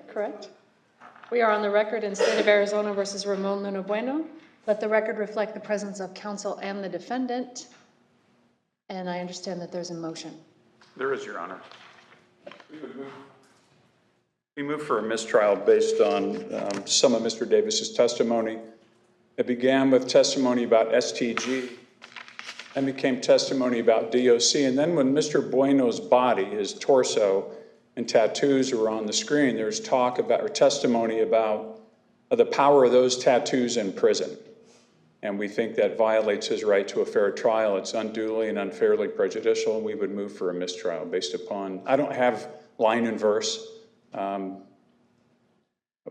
Correct. We are on the record in State of Arizona versus Ramon Luna Bueno. Let the record reflect the presence of counsel and the defendant. And I understand that there's a motion. There is, Your Honor. We move for a mistrial based on some of Mr. Davis's testimony. It began with testimony about STG, then became testimony about DOC, and then when Mr. Bueno's body, his torso and tattoos were on the screen, there's talk about, or testimony about the power of those tattoos in prison. And we think that violates his right to a fair trial. It's unduly and unfairly prejudicial, and we would move for a mistrial based upon, I don't have line and verse, but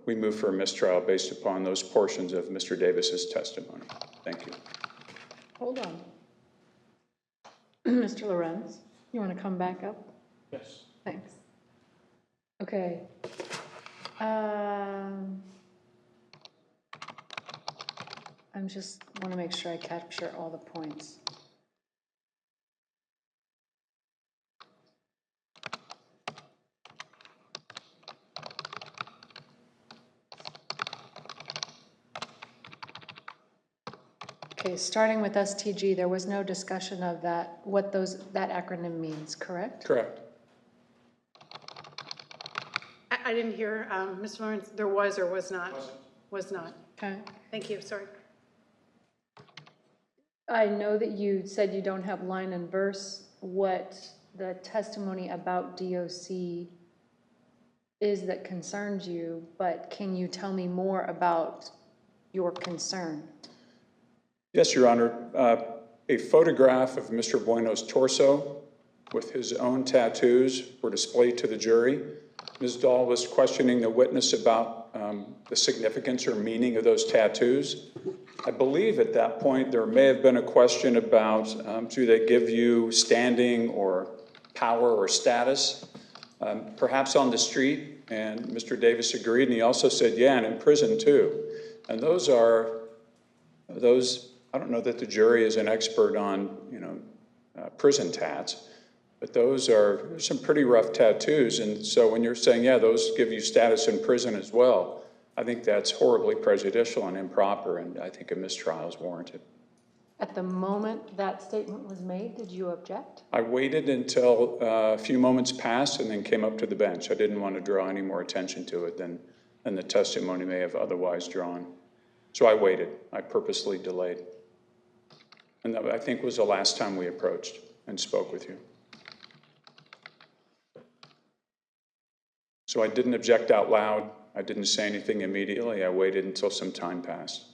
we move for a mistrial based upon those portions of Mr. Davis's testimony. Thank you. Hold on. Mr. Lorenz, you want to come back up? Yes. Thanks. Okay. I'm just want to make sure I capture all the points. Okay, starting with STG, there was no discussion of that, what that acronym means, correct? Correct. I didn't hear, Mr. Lawrence, there was or was not? Was not. Okay. Thank you, sorry. I know that you said you don't have line and verse. What the testimony about DOC is that concerns you, but can you tell me more about your concern? Yes, Your Honor. A photograph of Mr. Bueno's torso with his own tattoos were displayed to the jury. Ms. Dahl was questioning the witness about the significance or meaning of those tattoos. I believe at that point there may have been a question about do they give you standing or power or status, perhaps on the street, and Mr. Davis agreed, and he also said, yeah, and in prison too. And those, I don't know that the jury is an expert on, prison tats, but those are some pretty rough tattoos. And so when you're saying, yeah, those give you status in prison as well, I think that's horribly prejudicial and improper, and I think a mistrial is warranted. At the moment that statement was made, did you object? I waited until a few moments passed and then came up to the bench. I didn't want to draw any more attention to it than the testimony may have otherwise drawn. So I waited. I purposely delayed. And that, I think, was the last time we approached and spoke with you. So I didn't object out loud. I didn't say anything immediately. I waited until some time passed.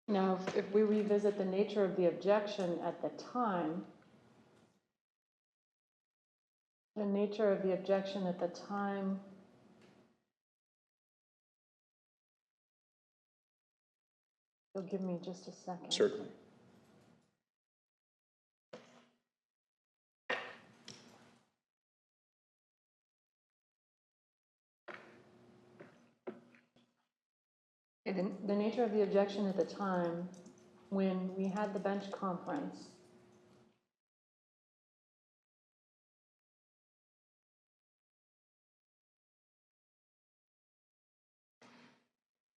Now, if we revisit the nature of the objection at the time, the nature of the objection at the time you'll give me just a second. Certainly. The nature of the objection at the time, when we had the bench conference,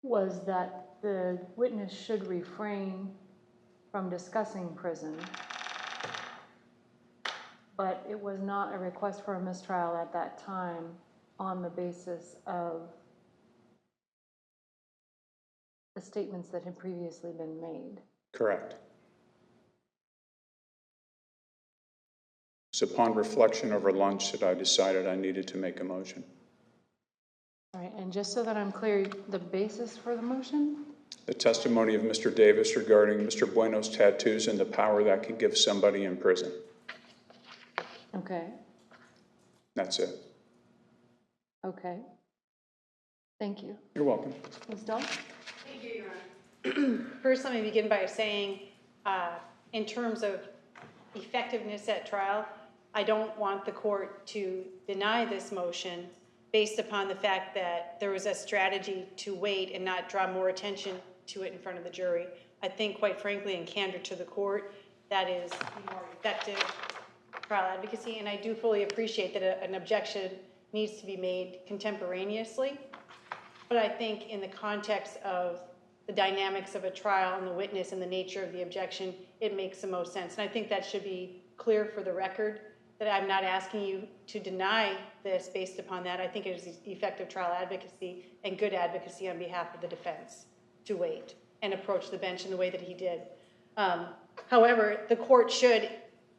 was that the witness should refrain from discussing prison, but it was not a request for a mistrial at that time on the basis of the statements that had previously been made. Correct. It's upon reflection over lunch that I decided I needed to make a motion. All right, and just so that I'm clear, the basis for the motion? The testimony of Mr. Davis regarding Mr. Bueno's tattoos and the power that can give somebody in prison. Okay. That's it. Okay. Thank you. You're welcome. Ms. Dahl? Thank you, Your Honor. First, let me begin by saying, in terms of effectiveness at trial, I don't want the court to deny this motion based upon the fact that there was a strategy to wait and not draw more attention to it in front of the jury. I think, quite frankly, in candor to the court, that is more effective trial advocacy, and I do fully appreciate that an objection needs to be made contemporaneously. But I think in the context of the dynamics of a trial and the witness and the nature of the objection, it makes the most sense. And I think that should be clear for the record, that I'm not asking you to deny this based upon that. I think it is effective trial advocacy and good advocacy on behalf of the defense to wait and approach the bench in the way that he did. However, the court should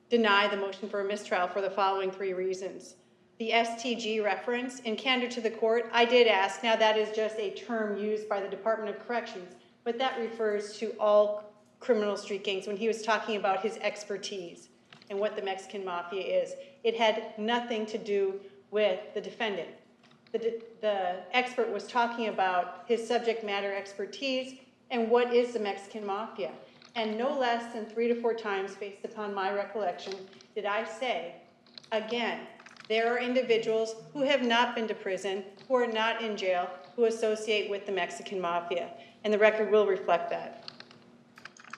deny the motion for a mistrial for the following 3 reasons. The STG reference, in candor to the court, I did ask, now that is just a term used by the Department of Corrections, but that refers to all criminal street gangs when he was talking about his expertise and what the Mexican Mafia is. It had nothing to do with the defendant. The expert was talking about his subject matter expertise and what is the Mexican Mafia. And no less than 3 to 4 times, based upon my recollection, did I say, again, there are individuals who have not been to prison, who are not in jail, who associate with the Mexican Mafia. And the record will reflect that.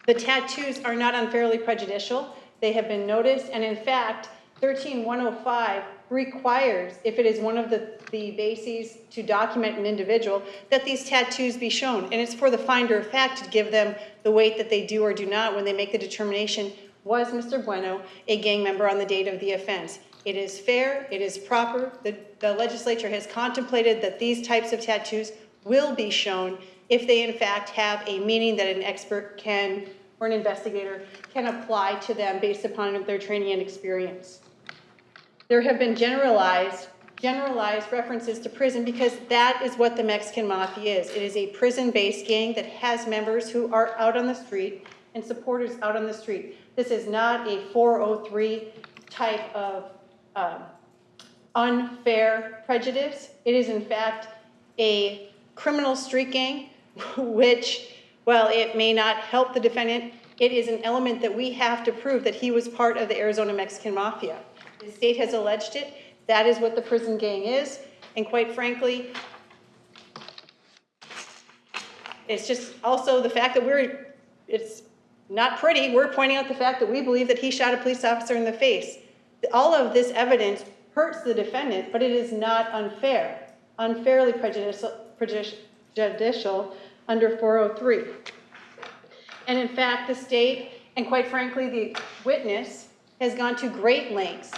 The tattoos are not unfairly prejudicial. They have been noticed. And in fact, 13105 requires, if it is one of the bases to document an individual, that these tattoos be shown. And it's for the finder of fact to give them the weight that they do or do not when they make the determination, was Mr. Bueno a gang member on the date of the offense? It is fair, it is proper. The legislature has contemplated that these types of tattoos will be shown if they in fact have a meaning that an expert can, or an investigator, can apply to them based upon their training and experience. There have been generalized references to prison because that is what the Mexican Mafia is. It is a prison-based gang that has members who are out on the street and supporters out on the street. This is not a 403 type of unfair prejudice. It is in fact a criminal street gang, which, while it may not help the defendant, it is an element that we have to prove that he was part of the Arizona Mexican Mafia. The state has alleged it. That is what the prison gang is. And quite frankly, it's just also the fact that it's not pretty. We're pointing out the fact that we believe that he shot a police officer in the face. All of this evidence hurts the defendant, but it is not unfair, unfairly prejudicial under 403. And in fact, the state, and quite frankly, the witness, has gone to great lengths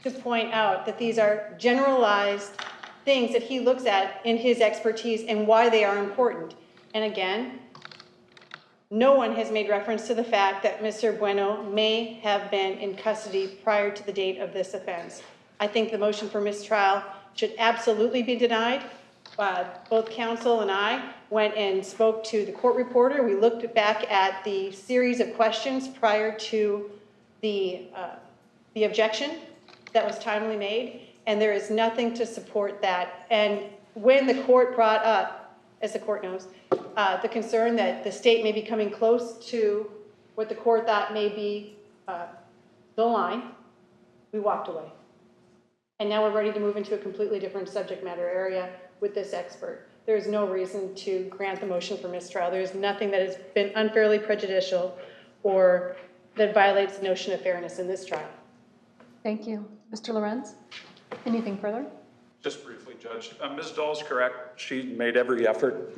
to point out that these are generalized things that he looks at in his expertise and why they are important. And again, no one has made reference to the fact that Mr. Bueno may have been in custody prior to the date of this offense. I think the motion for mistrial should absolutely be denied. Both counsel and I went and spoke to the court reporter. We looked back at the series of questions prior to the objection that was timely made, and there is nothing to support that. And when the court brought up, as the court knows, the concern that the state may be coming close to what the court thought may be the line, we walked away. And now we're ready to move into a completely different subject matter area with this expert. There is no reason to grant the motion for mistrial. There is nothing that has been unfairly prejudicial or that violates the notion of fairness in this trial. Thank you. Mr. Lorenz, anything further? Just briefly, Judge. Ms. Dahl's correct. She made every effort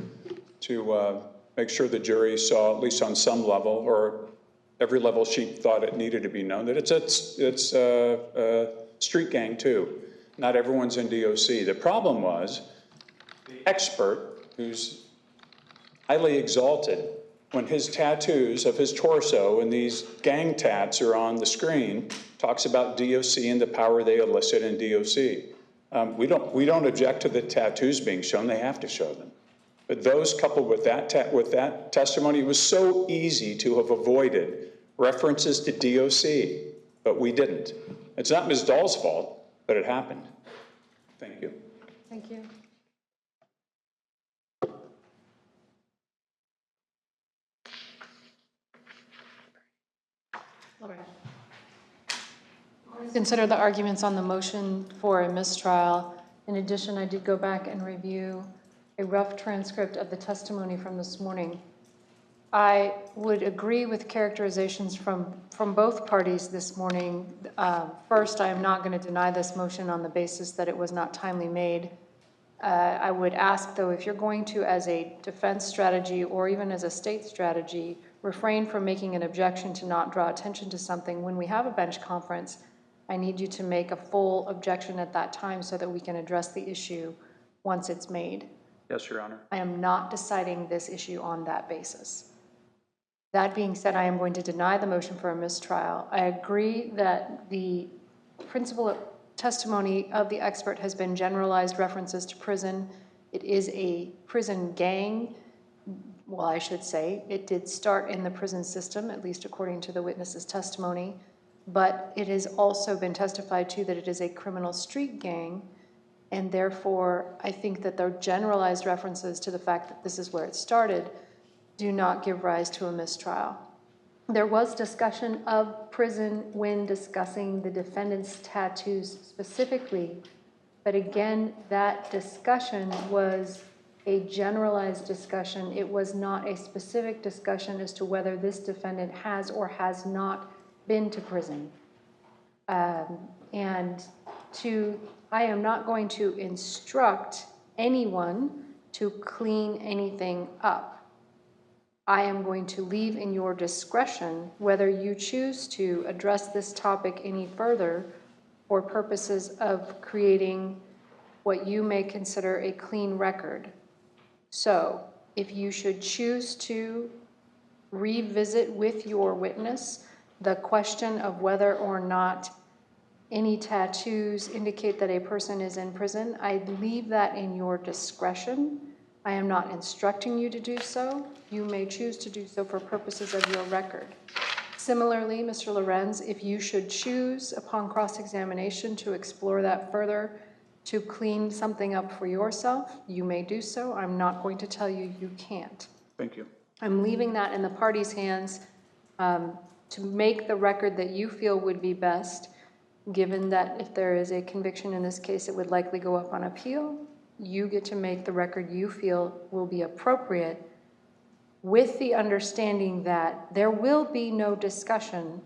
to make sure the jury saw, at least on some level, or every level she thought it needed to be known, that it's a street gang too. Not everyone's in DOC. The problem was the expert, who's highly exalted, when his tattoos of his torso and these gang tats are on the screen, talks about DOC and the power they elicit in DOC. We don't object to the tattoos being shown. They have to show them. But those coupled with that testimony, it was so easy to have avoided references to DOC, but we didn't. It's not Ms. Dahl's fault, but it happened. Thank you. Thank you. All right. Consider the arguments on the motion for a mistrial. In addition, I did go back and review a rough transcript of the testimony from this morning. I would agree with characterizations from both parties this morning. First, I am not going to deny this motion on the basis that it was not timely made. I would ask, though, if you're going to, as a defense strategy or even as a state strategy, refrain from making an objection to not draw attention to something. When we have a bench conference, I need you to make a full objection at that time so that we can address the issue once it's made. Yes, Your Honor. I am not deciding this issue on that basis. That being said, I am going to deny the motion for a mistrial. I agree that the principal testimony of the expert has been generalized references to prison. It is a prison gang. Well, I should say, it did start in the prison system, at least according to the witness's testimony, but it has also been testified to that it is a criminal street gang, and therefore, I think that the generalized references to the fact that this is where it started do not give rise to a mistrial. There was discussion of prison when discussing the defendant's tattoos specifically, but again, that discussion was a generalized discussion. It was not a specific discussion as to whether this defendant has or has not been to prison. I am not going to instruct anyone to clean anything up. I am going to leave in your discretion whether you choose to address this topic any further for purposes of creating what you may consider a clean record. So, if you should choose to revisit with your witness the question of whether or not any tattoos indicate that a person is in prison, I leave that in your discretion. I am not instructing you to do so. You may choose to do so for purposes of your record. Similarly, Mr. Lorenz, if you should choose upon cross-examination to explore that further, to clean something up for yourself, you may do so. I'm not going to tell you you can't. Thank you. I'm leaving that in the party's hands to make the record that you feel would be best, given that if there is a conviction in this case, it would likely go up on appeal. You get to make the record you feel will be appropriate, with the understanding that there will be no discussion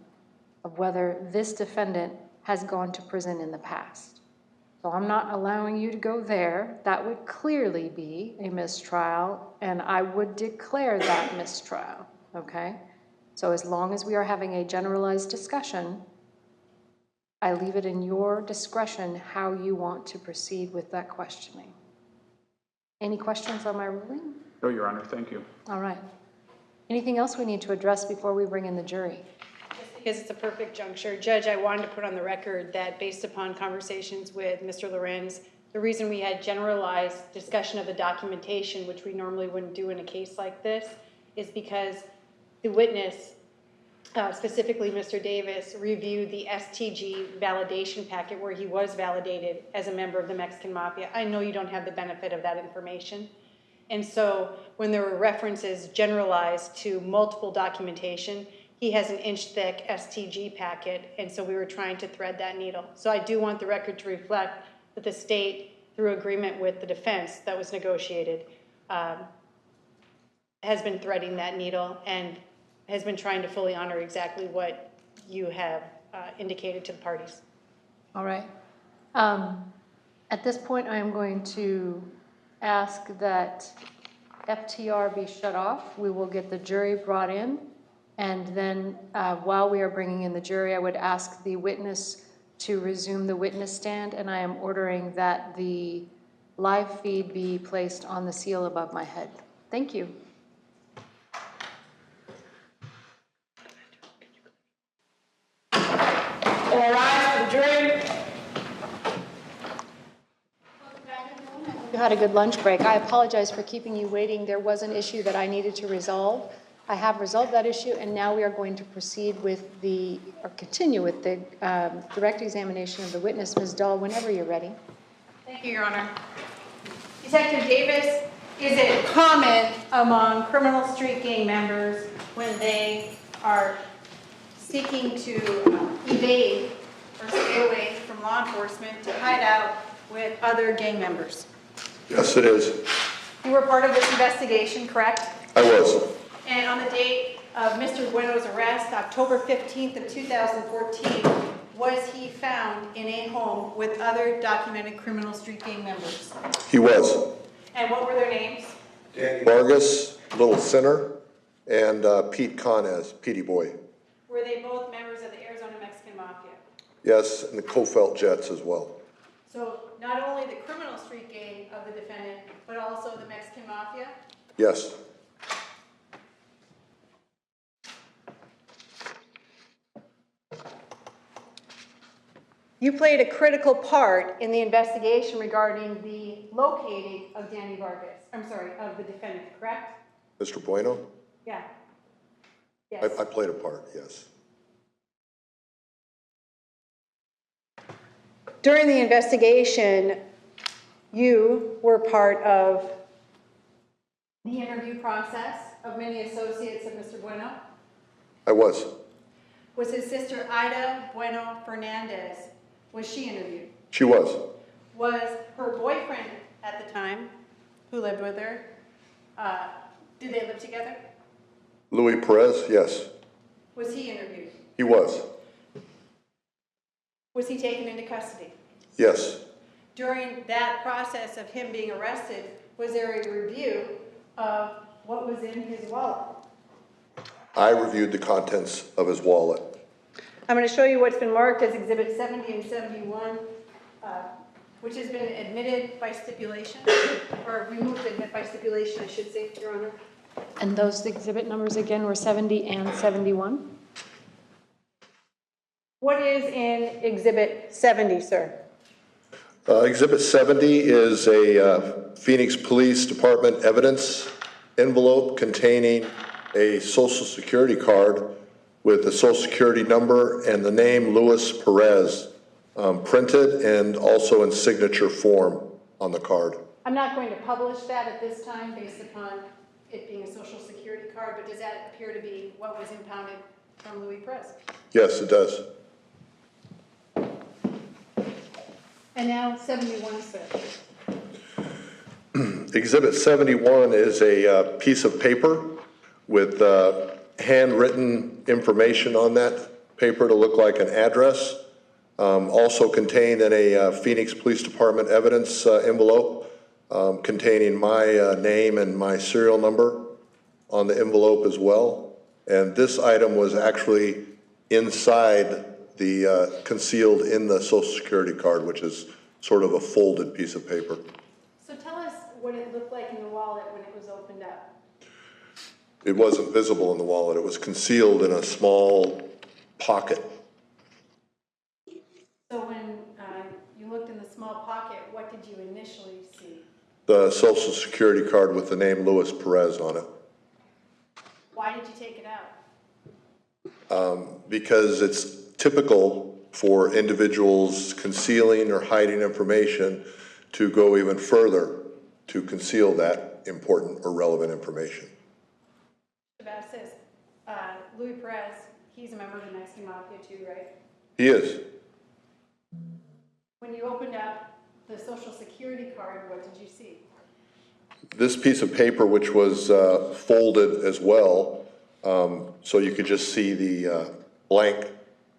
of whether this defendant has gone to prison in the past. So I'm not allowing you to go there. That would clearly be a mistrial, and I would declare that mistrial, okay? So as long as we are having a generalized discussion, I leave it in your discretion how you want to proceed with that questioning. Any questions on my ruling? No, Your Honor, thank you. All right. Anything else we need to address before we bring in the jury? Just because it's a perfect juncture, Judge, I wanted to put on the record that based upon conversations with Mr. Lorenz, the reason we had generalized discussion of the documentation, which we normally wouldn't do in a case like this, is because the witness, specifically Mr. Davis, reviewed the STG validation packet where he was validated as a member of the Mexican Mafia. I know you don't have the benefit of that information. And so when there were references generalized to multiple documentation, he has an inch-thick STG packet, and so we were trying to thread that needle. So I do want the record to reflect that the state, through agreement with the defense that was negotiated, has been threading that needle and has been trying to fully honor exactly what you have indicated to the parties. All right. At this point, I am going to ask that FTR be shut off. We will get the jury brought in, and then while we are bringing in the jury, I would ask the witness to resume the witness stand, and I am ordering that the live feed be placed on the seal above my head. Thank you. All rise for the jury. You had a good lunch break. I apologize for keeping you waiting. There was an issue that I needed to resolve. I have resolved that issue, and now we are going to proceed with continue with the direct examination of the witness. Ms. Dahl, whenever you're ready. Thank you, Your Honor. Detective Davis, is it common among criminal street gang members when they are seeking to evade or stay away from law enforcement to hide out with other gang members? Yes, it is. You were part of this investigation, correct? I was. And on the date of Mr. Bueno's arrest, October 15th of 2014, was he found in a home with other documented criminal street gang members? He was. And what were their names? Danny Vargas, Little Sinner, and Pete Conez, Petey Boy. Were they both members of the Arizona Mexican Mafia? Yes, and the Kofelt Jets as well. So not only the criminal street gang of the defendant, but also the Mexican Mafia? Yes. You played a critical part in the investigation regarding the locating of Danny Vargas, of the defendant, correct? Mr. Bueno? Yeah. Yes. I played a part, yes. During the investigation, you were part of the interview process of many associates of Mr. Bueno. I was. Was his sister Ida Bueno Fernandez, was she interviewed? She was. Was her boyfriend at the time, who lived with her, did they live together? Louis Perez, yes. Was he interviewed? He was. Was he taken into custody? Yes. During that process of him being arrested, was there a review of what was in his wallet? I reviewed the contents of his wallet. I'm going to show you what's been marked as Exhibit 70 and 71, which has been admitted by stipulation, or removed to admit by stipulation, I should say, Your Honor. And those exhibit numbers again were 70 and 71? What is in Exhibit 70, sir? Exhibit 70 is a Phoenix Police Department evidence envelope containing a Social Security card with the Social Security number and the name Luis Perez printed and also in signature form on the card. I'm not going to publish that at this time based upon it being a Social Security card, but does that appear to be what was impounded from Louis Perez? Yes, it does. And now 71, sir. Exhibit 71 is a piece of paper with handwritten information on that paper to look like an address. Also contained in a Phoenix Police Department evidence envelope containing my name and my serial number on the envelope as well. And this item was actually inside the concealed in the Social Security card, which is sort of a folded piece of paper. So tell us what it looked like in the wallet when it was opened up. It wasn't visible in the wallet. It was concealed in a small pocket. So when you looked in the small pocket, what did you initially see? The Social Security card with the name Luis Perez on it. Why did you take it out? Because it's typical for individuals concealing or hiding information to go even further to conceal that important or relevant information. About says, Louis Perez, he's a member of the Mexican Mafia too, right? He is. When you opened up the Social Security card, what did you see? This piece of paper, which was folded as well, so you could just see the blank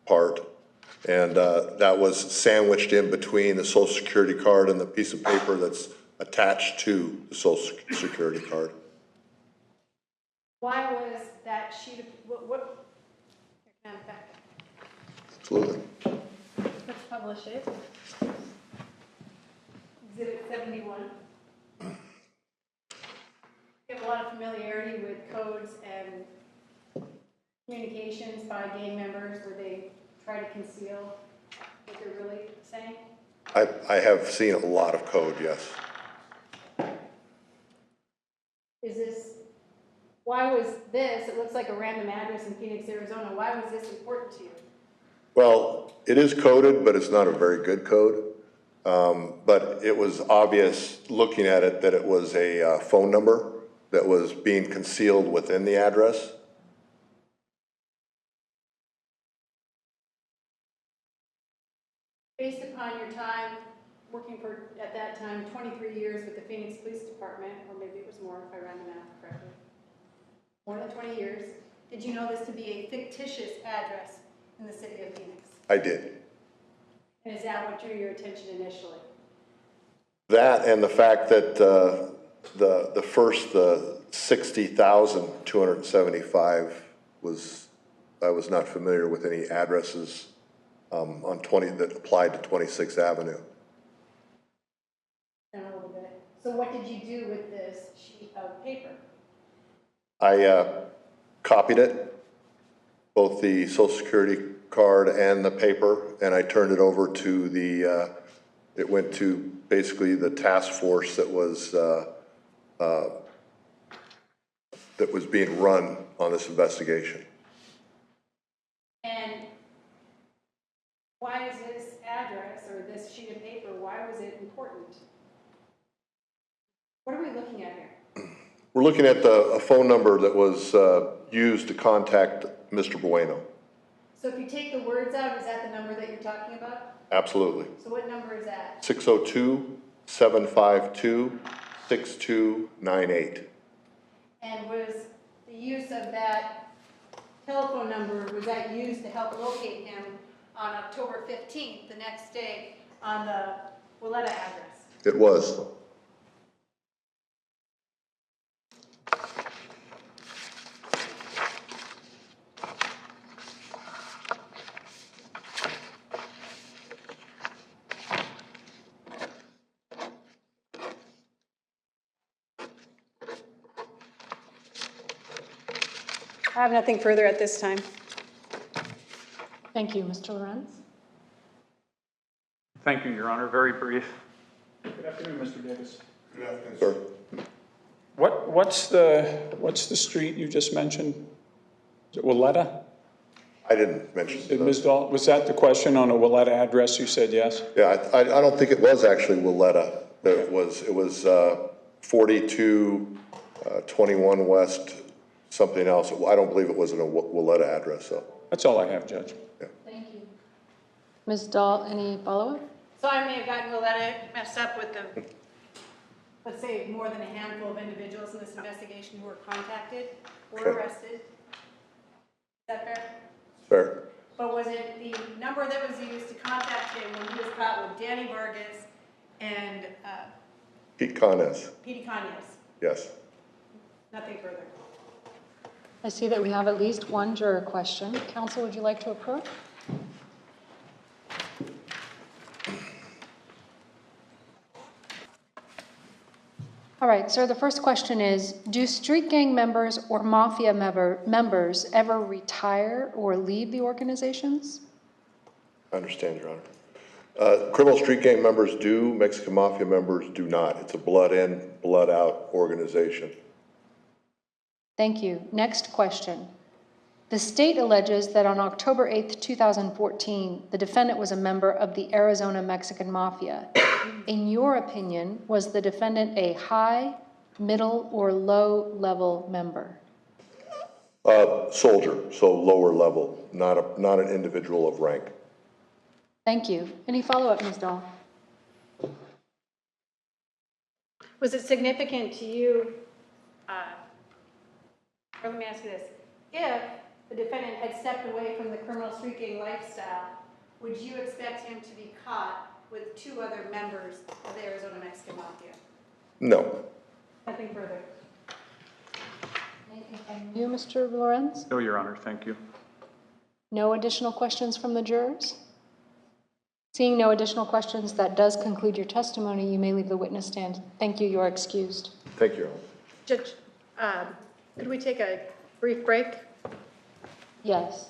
part, and that was sandwiched in between the Social Security card and the piece of paper that's attached to the Social Security card. Why was that sheet of, what here, can I have that? Absolutely. Let's publish it. Exhibit 71. You have a lot of familiarity with codes and communications by gang members where they try to conceal what they're really saying. I have seen a lot of code, yes. Is this, why was this, it looks like a random address in Phoenix, Arizona, why was this important to you? Well, it is coded, but it's not a very good code. But it was obvious looking at it that it was a phone number that was being concealed within the address. Based upon your time working for, at that time, 23 years with the Phoenix Police Department, or maybe it was more if I ran the math correctly, more than 20 years, did you know this to be a fictitious address in the city of Phoenix? I did. And is that what drew your attention initially? That and the fact that the first 60,275 I was not familiar with any addresses on 20 that applied to 26th Avenue. And a little bit. So what did you do with this sheet of paper? I copied it, both the Social Security card and the paper, and I turned it over to it went to basically the task force that was being run on this investigation. And why is this address or this sheet of paper, why was it important? What are we looking at here? We're looking at a phone number that was used to contact Mr. Bueno. So if you take the words out, is that the number that you're talking about? Absolutely. So what number is that? 602-752-6298. And was the use of that telephone number, was that used to help locate him on October 15th, the next day, on the Willetta address? It was. I have nothing further at this time. Thank you, Mr. Lorenz. Thank you, Your Honor. Very brief. Good afternoon, Mr. Davis. Good afternoon, sir. What's the street you just mentioned? Is it Willetta? I didn't mention Ms. Dahl, was that the question on a Willetta address? You said yes? Yeah, I don't think it was actually Willetta. It was 4221 West, something else. I don't believe it was a Willetta address, though. That's all I have, Judge. Thank you. Ms. Dahl, any follow-up? So I may have gotten Willetta messed up with the, let's say, more than a handful of individuals in this investigation who were contacted or Okay. arrested. Is that fair? Fair. But was it the number that was used to contact him when he was caught with Danny Vargas and Pete Connes, Petey Conyas? yes. Nothing further. I see that we have at least one juror question. Counsel, would you like to approach? All right, sir, the first question is, do street gang members or mafia members ever retire or leave the organizations? I understand, Your Honor. Criminal street gang members do, Mexican mafia members do not. It's a blood in, blood out organization. Thank you. Next question. The state alleges that on October 8th, 2014, the defendant was a member of the Arizona Mexican Mafia. In your opinion, was the defendant a high, middle, or low-level member? Soldier, so lower level, not an individual of rank. Thank you. Any follow-up, Ms. Dahl? Was it significant to you, or let me ask you this, if the defendant had stepped away from the criminal street gang lifestyle, would you expect him to be caught with two other members of the Arizona Mexican Mafia? No. Nothing further. You, Mr. Lorenz? No, Your Honor. Thank you. No additional questions from the jurors? Seeing no additional questions, that does conclude your testimony. You may leave the witness stand. Thank you. You are excused. Thank you, Your Honor. Judge, could we take a brief break? Yes.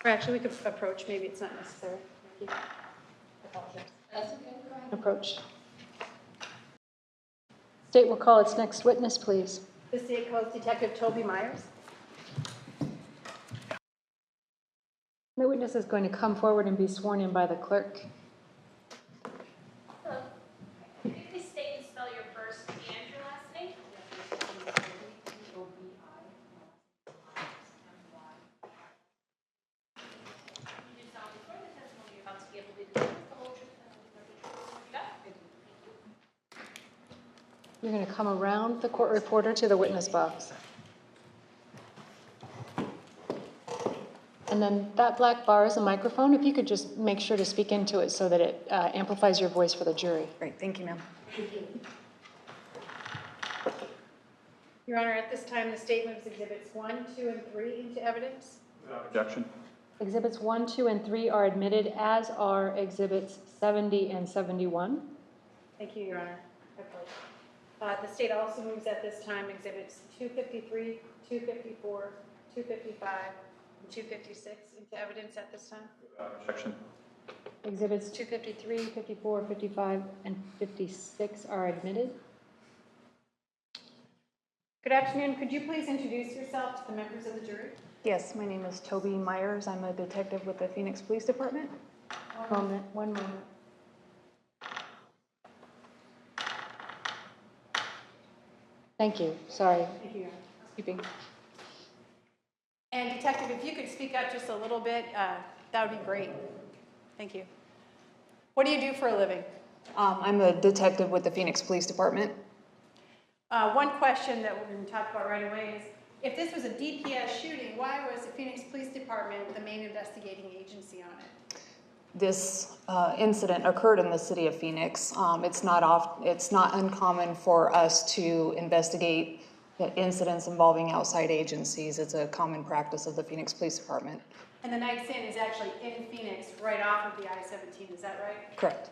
Or actually, we could approach. Maybe it's not necessary. Thank you. I apologize. That's okay. Go ahead. Approach. State will call its next witness, please. The state calls Detective Tobi Meyers. The witness is going to come forward and be sworn in by the clerk. Hello. Could you please state and spell your first and your last name? You do solemnly swear the testimony you're about to give will be the truth, the whole truth, and nothing but the truth. You got it? You're going to come around the court reporter to the witness box. And then that black bar is a microphone. If you could just make sure to speak into it so that it amplifies your voice for the jury. Great, thank you, ma'am. Your Honor, at this time, the state moves exhibits 1, 2, and 3 into evidence. Objection. Exhibits 1, 2, and 3 are admitted, as are exhibits 70 and 71. Thank you, Your Honor. The state also moves at this time exhibits 253, 254, 255, and 256 into evidence at this time. Objection. Exhibits 253, 54, 55, and 56 are admitted. Good afternoon. Could you please introduce yourself to the members of the jury? Yes, my name is Tobi Meyers. I'm a detective with the Phoenix Police Department. One moment. Thank you. Sorry. Thank you, Your Honor. Keeping. And Detective, if you could speak up just a little bit, that would be great. Thank you. What do you do for a living? I'm a detective with the Phoenix Police Department. One question that we're going to talk about right away is, if this was a DPS shooting, why was the Phoenix Police Department the main investigating agency on it? This incident occurred in the city of Phoenix. It's not uncommon for us to investigate incidents involving outside agencies. It's a common practice of the Phoenix Police Department. And the Knight's Inn is actually in Phoenix, right off of the I-17, is that right? Correct.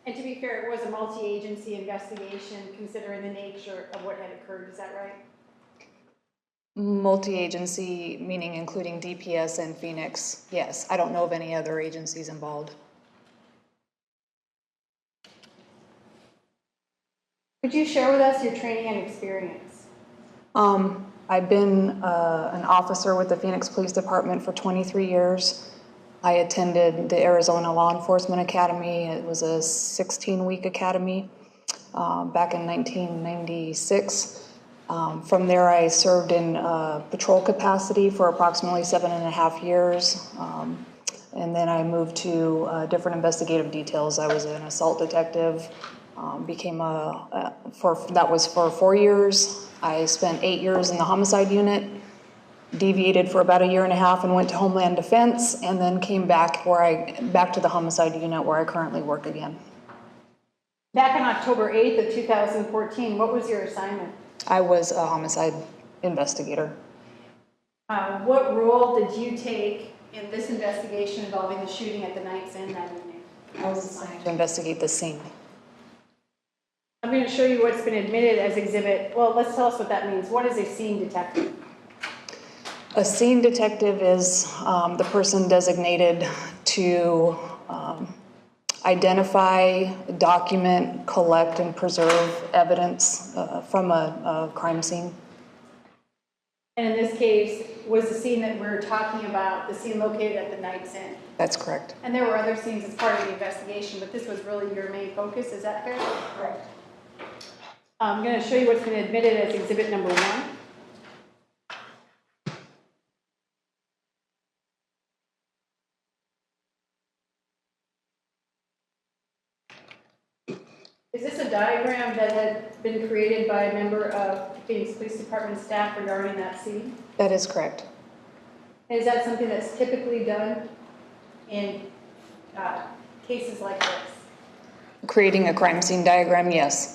And to be fair, it was a multi-agency investigation considering the nature of what had occurred, is that right? Multi-agency, meaning including DPS and Phoenix, yes. I don't know of any other agencies involved. Could you share with us your training and experience? I've been an officer with the Phoenix Police Department for 23 years. I attended the Arizona Law Enforcement Academy. It was a 16-week academy back in 1996. From there, I served in patrol capacity for approximately 7.5 years. And then I moved to different investigative details. I was an assault detective, that was for 4 years. I spent 8 years in the homicide unit, deviated for about 1.5 years and went to Homeland Defense, and then came back to the homicide unit where I currently work again. Back on October 8th of 2014, what was your assignment? I was a homicide investigator. What role did you take in this investigation involving the shooting at the Knight's Inn that evening? I was assigned to investigate the scene. I'm going to show you what's been admitted as exhibit. Well, let's tell us what that means. What is a scene detective? A scene detective is the person designated to identify, document, collect, and preserve evidence from a crime scene. And in this case, was the scene that we're talking about the scene located at the Knight's Inn? That's correct. And there were other scenes as part of the investigation, but this was really your main focus. Is that fair? Correct. I'm going to show you what's been admitted as exhibit number 1. Is this a diagram that had been created by a member of Phoenix Police Department staff regarding that scene? That is correct. And is that something that's typically done in cases like this? Creating a crime scene diagram, yes.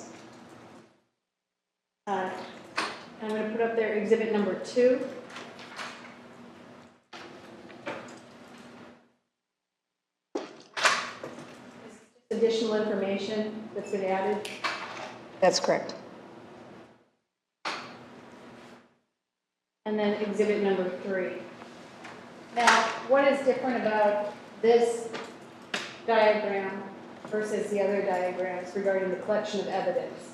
I'm going to put up there exhibit number 2. Additional information that's been added. That's correct. And then exhibit number 3. Now, what is different about this diagram versus the other diagrams regarding the collection of evidence?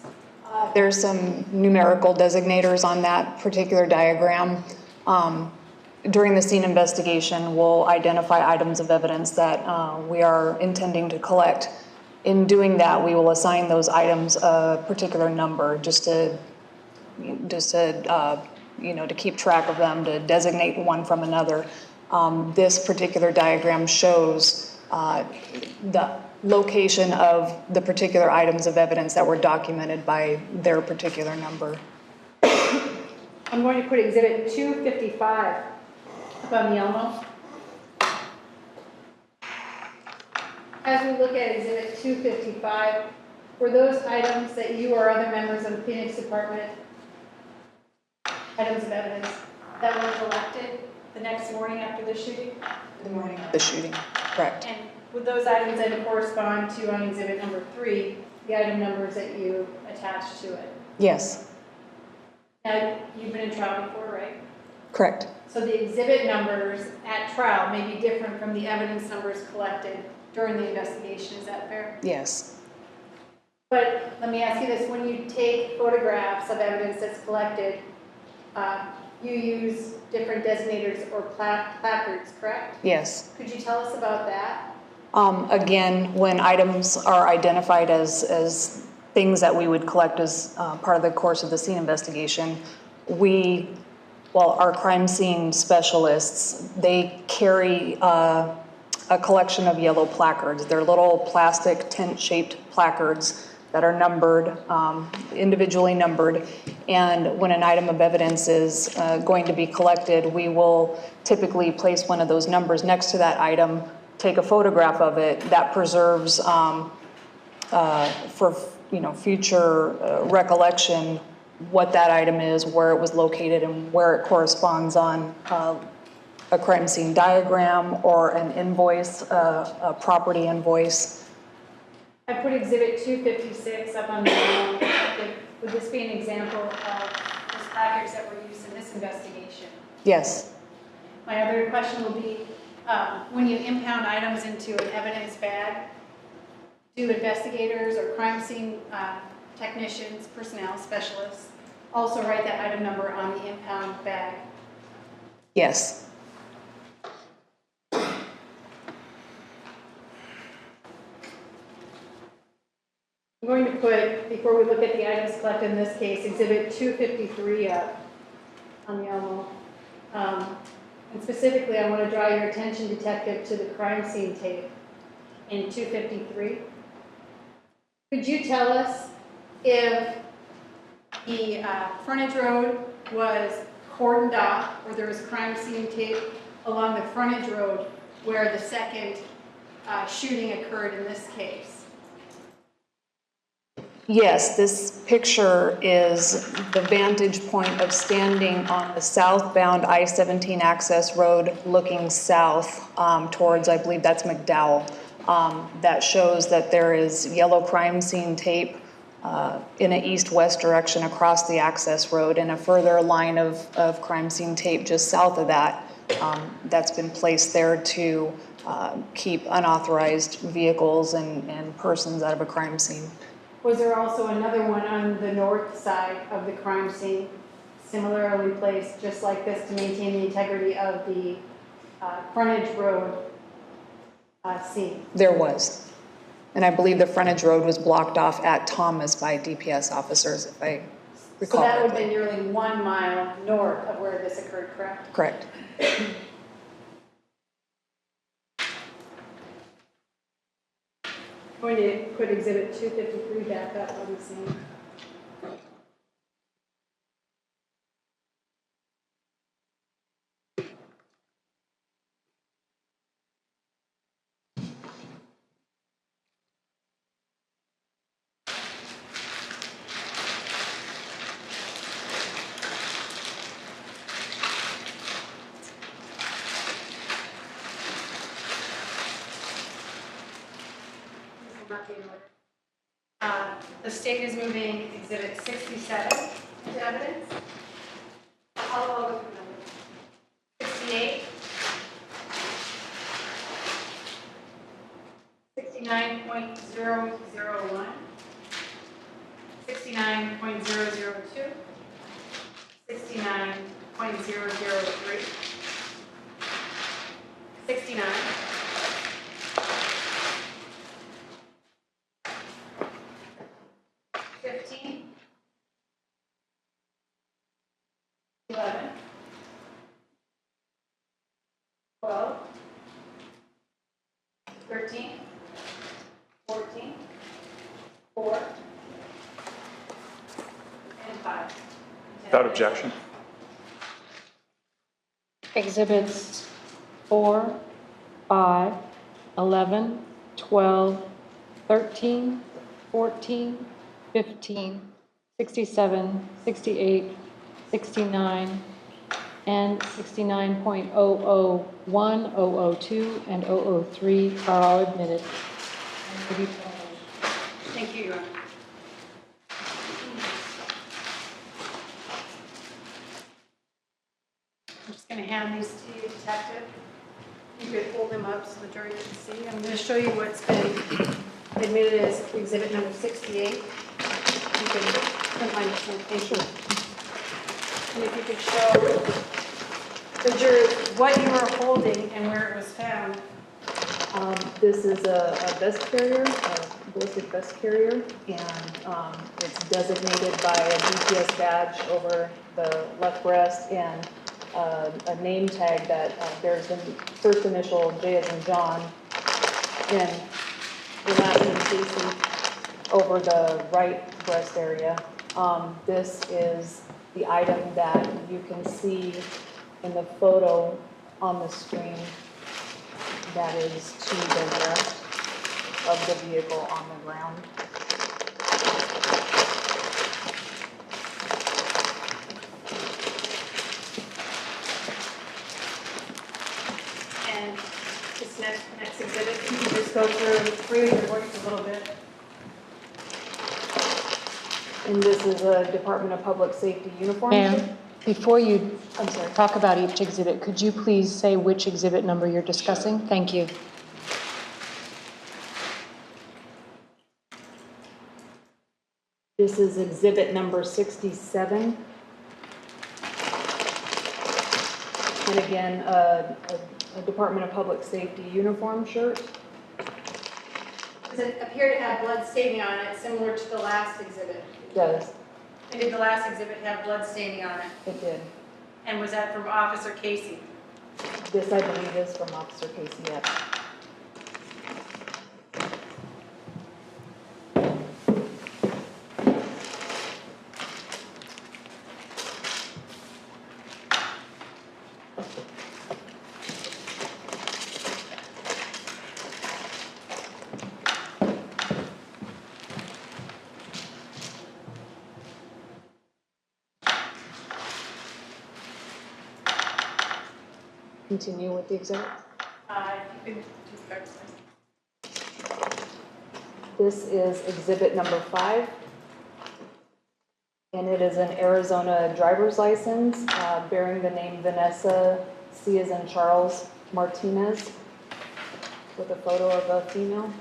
There's some numerical designators on that particular diagram. During the scene investigation, we'll identify items of evidence that we are intending to collect. In doing that, we will assign those items a particular number just to keep track of them, to designate one from another. This particular diagram shows the location of the particular items of evidence that were documented by their particular number. I'm going to put exhibit 255 up on the Elmo. As we look at exhibit 255, were those items that you or other members of the Phoenix Department, items of evidence, that were collected the next morning after the shooting? The morning of the shooting, correct. And would those items then correspond to, on exhibit number 3, the item numbers that you attached to it? Yes, Now, you've been in trial before, right? correct. So the exhibit numbers at trial may be different from the evidence numbers collected during the investigation, is that fair? Yes. But let me ask you this, when you take photographs of evidence that's collected, you use different designators or placards, correct? Yes. Could you tell us about that? Again, when items are identified as things that we would collect as part of the course of the scene investigation, our crime scene specialists, they carry a collection of yellow placards. They're little plastic tent-shaped placards that are numbered, individually numbered. And when an item of evidence is going to be collected, we will typically place one of those numbers next to that item, take a photograph of it. That preserves for future recollection what that item is, where it was located, and where it corresponds on a crime scene diagram or an invoice, a property invoice. I put exhibit 256 up on the wall. Would this be an example of those placards that were used in this investigation? Yes. My other question will be, when you impound items into an evidence bag, do investigators or crime scene technicians, personnel, specialists, also write that item number on the impound bag? Yes. I'm going to put, before we look at the items collected in this case, exhibit 253 up on the Elmo. And specifically, I want to draw your attention, detective, to the crime scene tape in 253. Could you tell us if the frontage road was cordoned off, or there was crime scene tape along the frontage road where the second shooting occurred in this case? Yes, this picture is the vantage point of standing on the southbound I-17 access road looking south towards, I believe that's McDowell. That shows that there is yellow crime scene tape in an east-west direction across the access road, and a further line of crime scene tape just south of that that's been placed there to keep unauthorized vehicles and persons out of a crime scene. Was there also another one on the north side of the crime scene, similarly placed just like this to maintain the integrity of the frontage road scene? There was. And I believe the frontage road was blocked off at Thomas by DPS officers, if I recall So that would have correctly. been nearly 1 mile north of where this occurred, correct? Correct. I'm going to put exhibit 253 back up on the scene. The state is moving exhibit 67 into evidence. I'll go through numbers. 68, 69.001, 69.002, 69.003, 69, 15, 11, 12, 13, 4 and 5. Without objection. Exhibits 4, 5, 11, 12, 13, 14, 15, 67, 68, 69, and 69.001, 002, and 003 are all admitted. Thank you, Your Honor. I'm just going to hand these to you, Detective. You could hold them up so the jury can see. I'm going to show you what's been admitted as exhibit number 68. You can print my notation. And if you could show the jurors what you are holding and where it was found. This is a vest carrier, a ballistic vest carrier, and it's designated by a GPS badge over the left breast and a name tag that bears the first initial J as in John and the last name Casey over the right breast area. This is the item that you can see in the photo on the screen that is to the left of the vehicle on the ground. And this next exhibit, you can just go through your works a little bit. And this is a Department of Public Safety uniform. Ma'am, before you I'm sorry. talk about each exhibit, could you please say which exhibit number you're discussing? Thank you. This is exhibit number 67. And again, a Department of Public Safety uniform shirt. Does it appear to have blood staining on it, similar to the last exhibit? It does. And did the last exhibit have blood staining on it? It did. And was that from Officer Casey? This, I believe, is from Officer Casey, yes. Continue with the exhibit. You can do first. This is exhibit number 5. And it is an Arizona driver's license bearing the name Vanessa C. as in Charles Martinez with a photo of a female.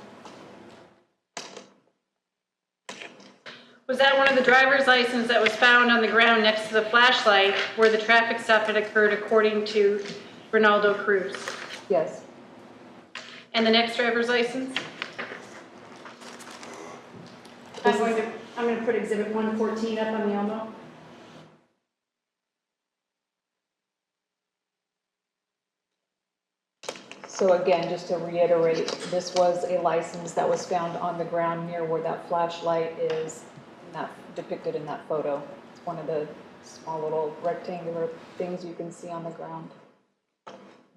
Was that one of the driver's license that was found on the ground next to the flashlight where the traffic stop had occurred according to Ronaldo Cruz? Yes. And the next driver's license? I'm going to put exhibit 114 up on the Elmo. So again, just to reiterate, this was a license that was found on the ground near where that flashlight is depicted in that photo. It's one of the small little rectangular things you can see on the ground.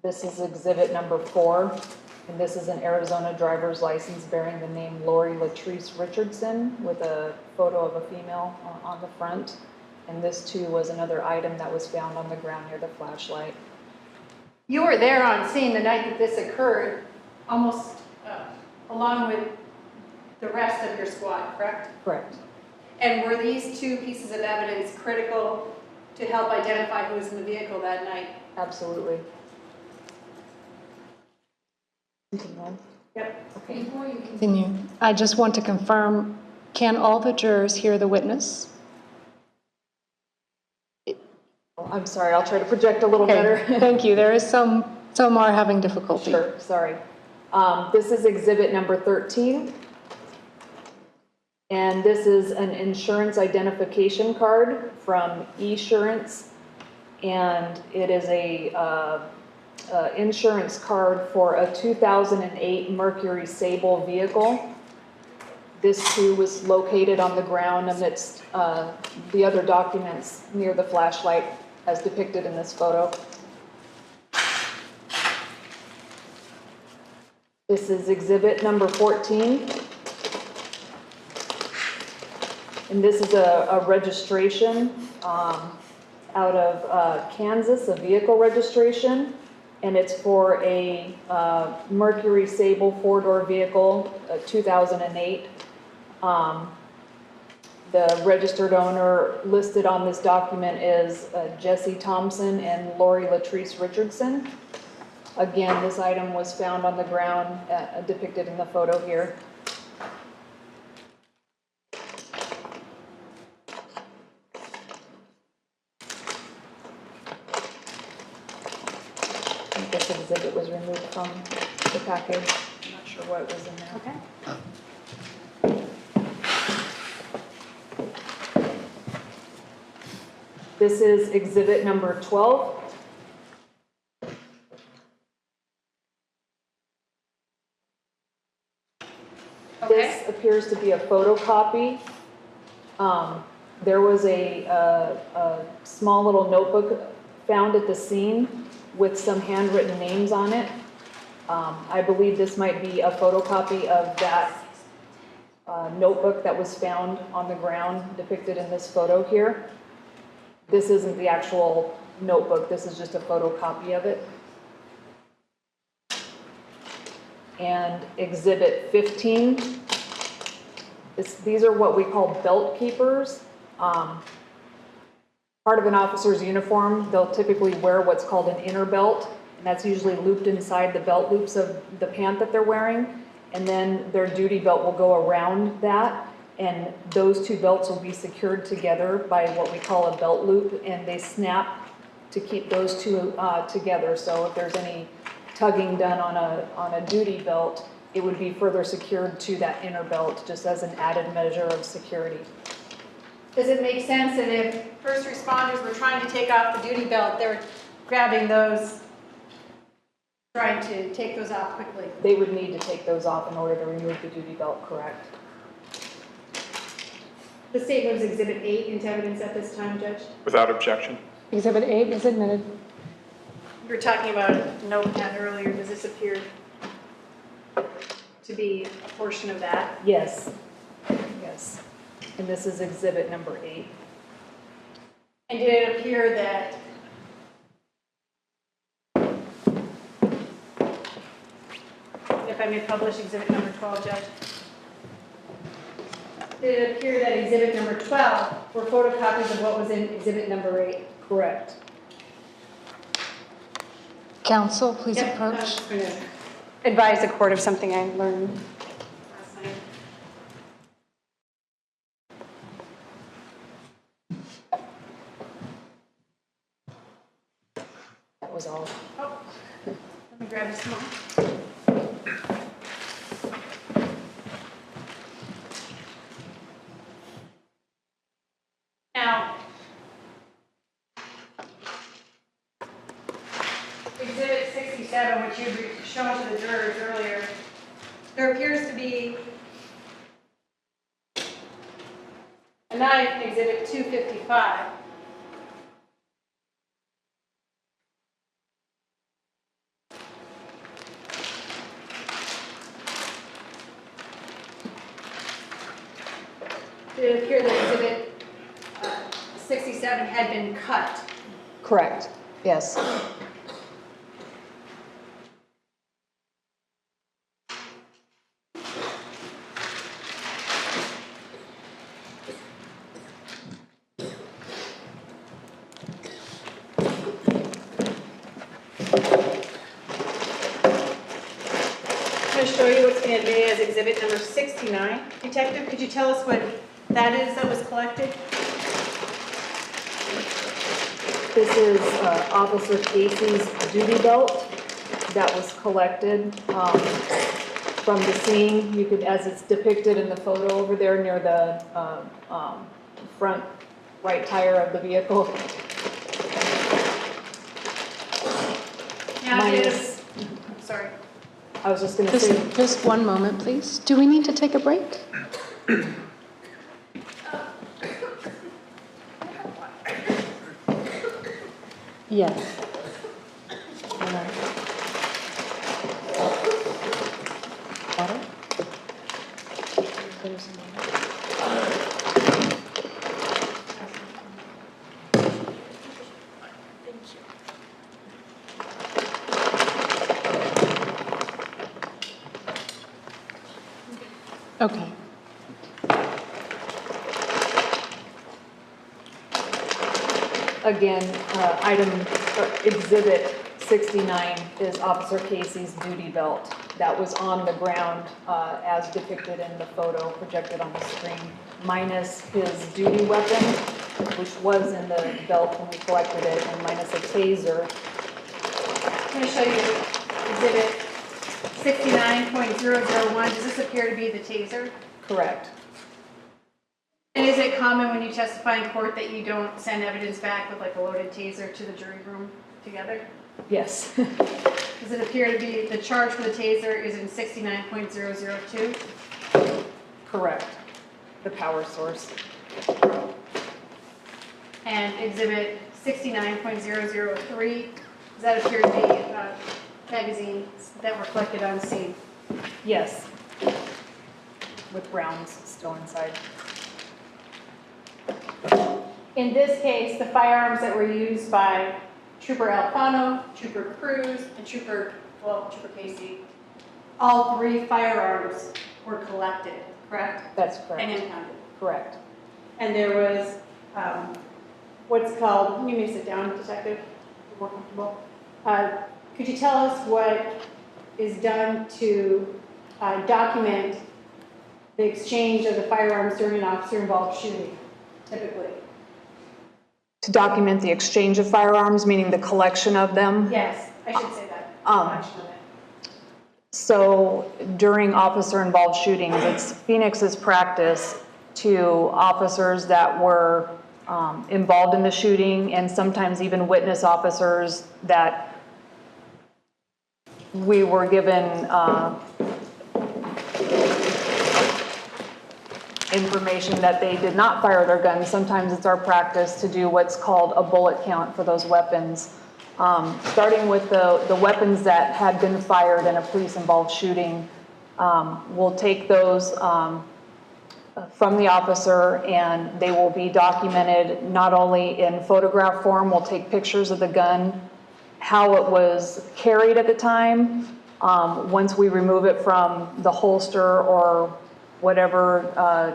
This is exhibit number 4, and this is an Arizona driver's license bearing the name Lori Latrice Richardson with a photo of a female on the front. And this too was another item that was found on the ground near the flashlight. You were there on scene the night that this occurred, almost along with the rest of your squad, correct? Correct. And were these two pieces of evidence critical to help identify who was in the vehicle that night? Absolutely. Continue. Yep. Okay. Before you continue, I just want to confirm, can all the jurors hear the witness? I'm sorry, I'll try to project a little better. Thank you. There is some are having difficulty. Sure, sorry. This is exhibit number 13. And this is an insurance identification card from Esurance. And it is a insurance card for a 2008 Mercury Sable vehicle. This too was located on the ground amidst the other documents near the flashlight as depicted in this photo. This is exhibit number 14. And this is a registration out of Kansas, a vehicle registration. And it's for a Mercury Sable 4-door vehicle, 2008. The registered owner listed on this document is Jesse Thompson and Lori Latrice Richardson. Again, this item was found on the ground depicted in the photo here. This exhibit was removed from the package. I'm not sure what was in there. Okay. This is exhibit number 12. This appears to be a photocopy. There was a small little notebook found at the scene with some handwritten names on it. I believe this might be a photocopy of that notebook that was found on the ground depicted in this photo here. This isn't the actual notebook, this is just a photocopy of it. And exhibit 15, these are what we call belt keepers. Part of an officer's uniform, they'll typically wear what's called an inner belt, and that's usually looped inside the belt loops of the pant that they're wearing, and then their duty belt will go around that, and those two belts will be secured together by what we call a belt loop, and they snap to keep those two together. So if there's any tugging done on a duty belt, it would be further secured to that inner belt, just as an added measure of security. Does it make sense that if first responders were trying to take off the duty belt, they're grabbing those, trying to take those off quickly? They would need to take those off in order to remove the duty belt, correct? The state moves Exhibit 8 into evidence at this time, Judge. Without objection. Exhibit 8 is admitted. You were talking about a notepad earlier. Does this appear to be a portion of that? Yes, yes. And this is exhibit number 8. And did it appear that if I may publish exhibit number 12, Judge? Did it appear that exhibit number 12 were photocopies of what was in exhibit number 8? Correct. Counsel, please Yep, approach. I'm just going to advise the court of something I learned last night. That was all. Oh, let me grab this one. Now, Exhibit 67, which you'd shown to the jurors earlier, there appears to be a knife in Exhibit 255. It appeared that Exhibit 67 had been cut. Correct, yes. I'm going to show you what's being admitted as exhibit number 69. Detective, could you tell us what that is that was collected? This is Officer Casey's duty belt that was collected from the scene. You could, as it's depicted in the photo over there near the front right tire of the vehicle. Now, Mine it is- is, sorry. I was just going to say, Just one moment, please. Do we need to take a break? Yes. Water? There's some water. Okay. Again, exhibit 69 is Officer Casey's duty belt. That was on the ground as depicted in the photo projected on the screen, minus his duty weapon, which was in the belt when we collected it, and minus a taser. I'm going to show you exhibit 69.001. Does this appear to be the taser? Correct. And is it common when you testify in court that you don't send evidence back with like a loaded taser to the jury room together? Yes. Does it appear to be the charge for the taser is in 69.002? Correct. The power source. And exhibit 69.003, does that appear to be magazines that were collected on scene? Yes. With rounds still inside. In this case, the firearms that were used by Trooper Alfano, Trooper Cruz, and Trooper Casey, all 3 firearms were collected, correct? That's correct. And impounded. Correct. And there was what's called, you may sit down, Detective, if you're more comfortable. Could you tell us what is done to document the exchange of the firearms during an officer-involved shooting, typically? To document the exchange of firearms, meaning the collection of them? Yes, I should say that. Collection of it. So during officer-involved shootings, it's Phoenix's practice to officers that were involved in the shooting, and sometimes even witness officers that we were given information that they did not fire their guns. Sometimes it's our practice to do what's called a bullet count for those weapons. Starting with the weapons that had been fired in a police-involved shooting, we'll take those from the officer, and they will be documented not only in photograph form, we'll take pictures of the gun, how it was carried at the time. Once we remove it from the holster or whatever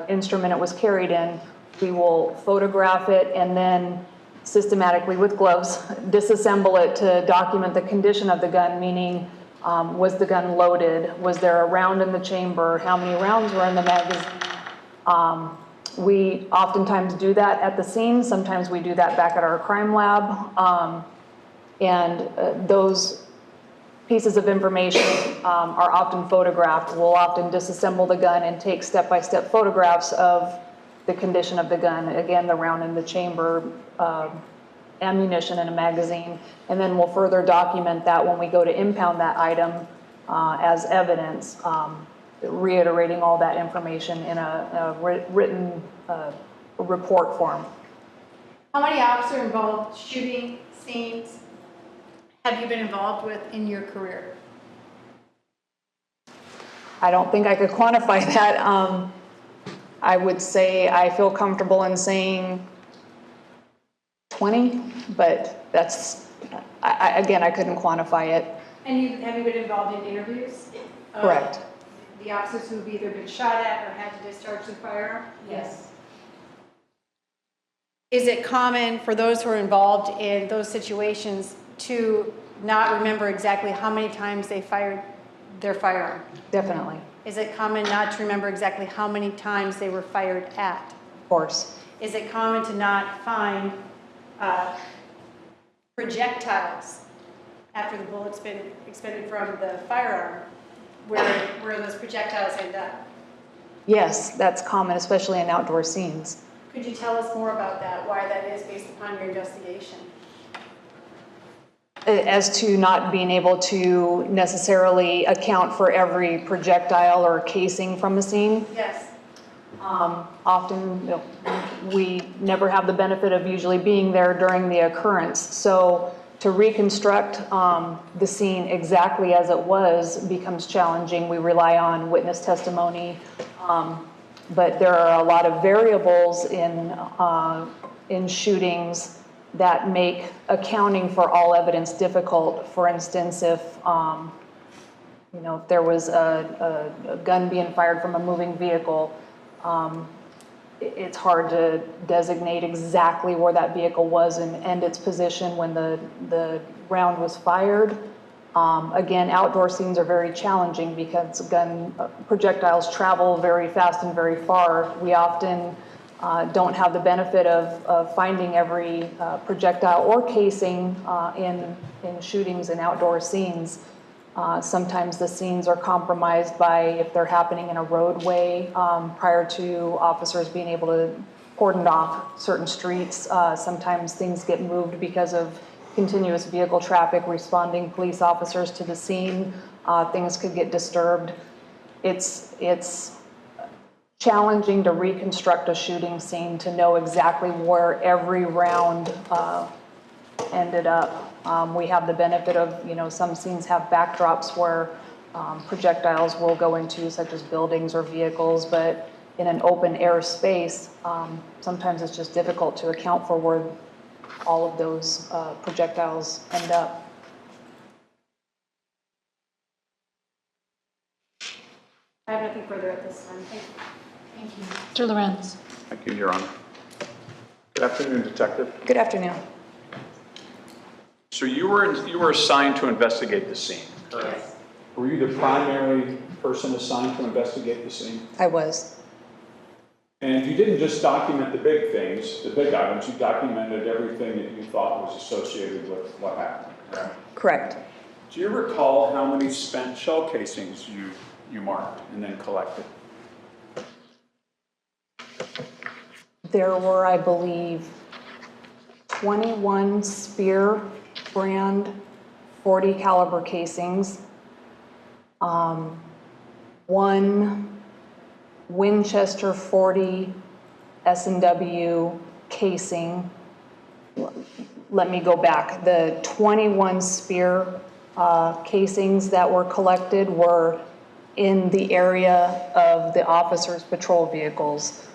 instrument it was carried in, we will photograph it and then systematically with gloves disassemble it to document the condition of the gun, meaning was the gun loaded, was there a round in the chamber, how many rounds were in the magazine. We oftentimes do that at the scene, sometimes we do that back at our crime lab, and those pieces of information are often photographed. We'll often disassemble the gun and take step-by-step photographs of the condition of the gun. Again, the round in the chamber, ammunition in a magazine, and then we'll further document that when we go to impound that item as evidence, reiterating all that information in a written report form. How many officer-involved shooting scenes have you been involved with in your career? I don't think I could quantify that. I would say I feel comfortable in saying 20, but that's, again, I couldn't quantify it. And have you been involved in interviews? Correct. The officers who've either been shot at or had to discharge the firearm? Yes. Is it common for those who are involved in those situations to not remember exactly how many times they fired their firearm? Definitely. Is it common not to remember exactly how many times they were fired at? Of course. Is it common to not find projectiles after the bullet's been expended from the firearm, where those projectiles end up? Yes, that's common, especially in outdoor scenes. Could you tell us more about that, why that is based upon your investigation? As to not being able to necessarily account for every projectile or casing from the scene. Yes. Often, we never have the benefit of usually being there during the occurrence. So to reconstruct the scene exactly as it was becomes challenging. We rely on witness testimony, but there are a lot of variables in shootings that make accounting for all evidence difficult. For instance, if if there was a gun being fired from a moving vehicle, it's hard to designate exactly where that vehicle was and its position when the round was fired. Again, outdoor scenes are very challenging because gun projectiles travel very fast and very far. We often don't have the benefit of finding every projectile or casing in shootings and outdoor scenes. Sometimes the scenes are compromised by if they're happening in a roadway prior to officers being able to cordon off certain streets. Sometimes things get moved because of continuous vehicle traffic responding police officers to the scene. Things could get disturbed. It's challenging to reconstruct a shooting scene to know exactly where every round ended up. We have the benefit of, some scenes have backdrops where projectiles will go into, such as buildings or vehicles, but in an open air space, sometimes it's just difficult to account for where all of those projectiles end up. I have nothing further at this time. Thank you. Mr. Lorenz. Thank you, Your Honor. Good afternoon, Detective. Good afternoon. So you were assigned to investigate the scene, correct? Yes. Were you the primary person assigned to investigate the scene? I was. And you didn't just document the big things, the big items, you documented everything that you thought was associated with what happened, correct? Correct. Do you recall how many spent shell casings you marked and then collected? There were, I believe, 21 Spear brand 40 caliber casings, one Winchester 40 S&W casing. Let me go back. The 21 Spear casings that were collected were in the area of the officers' patrol vehicles,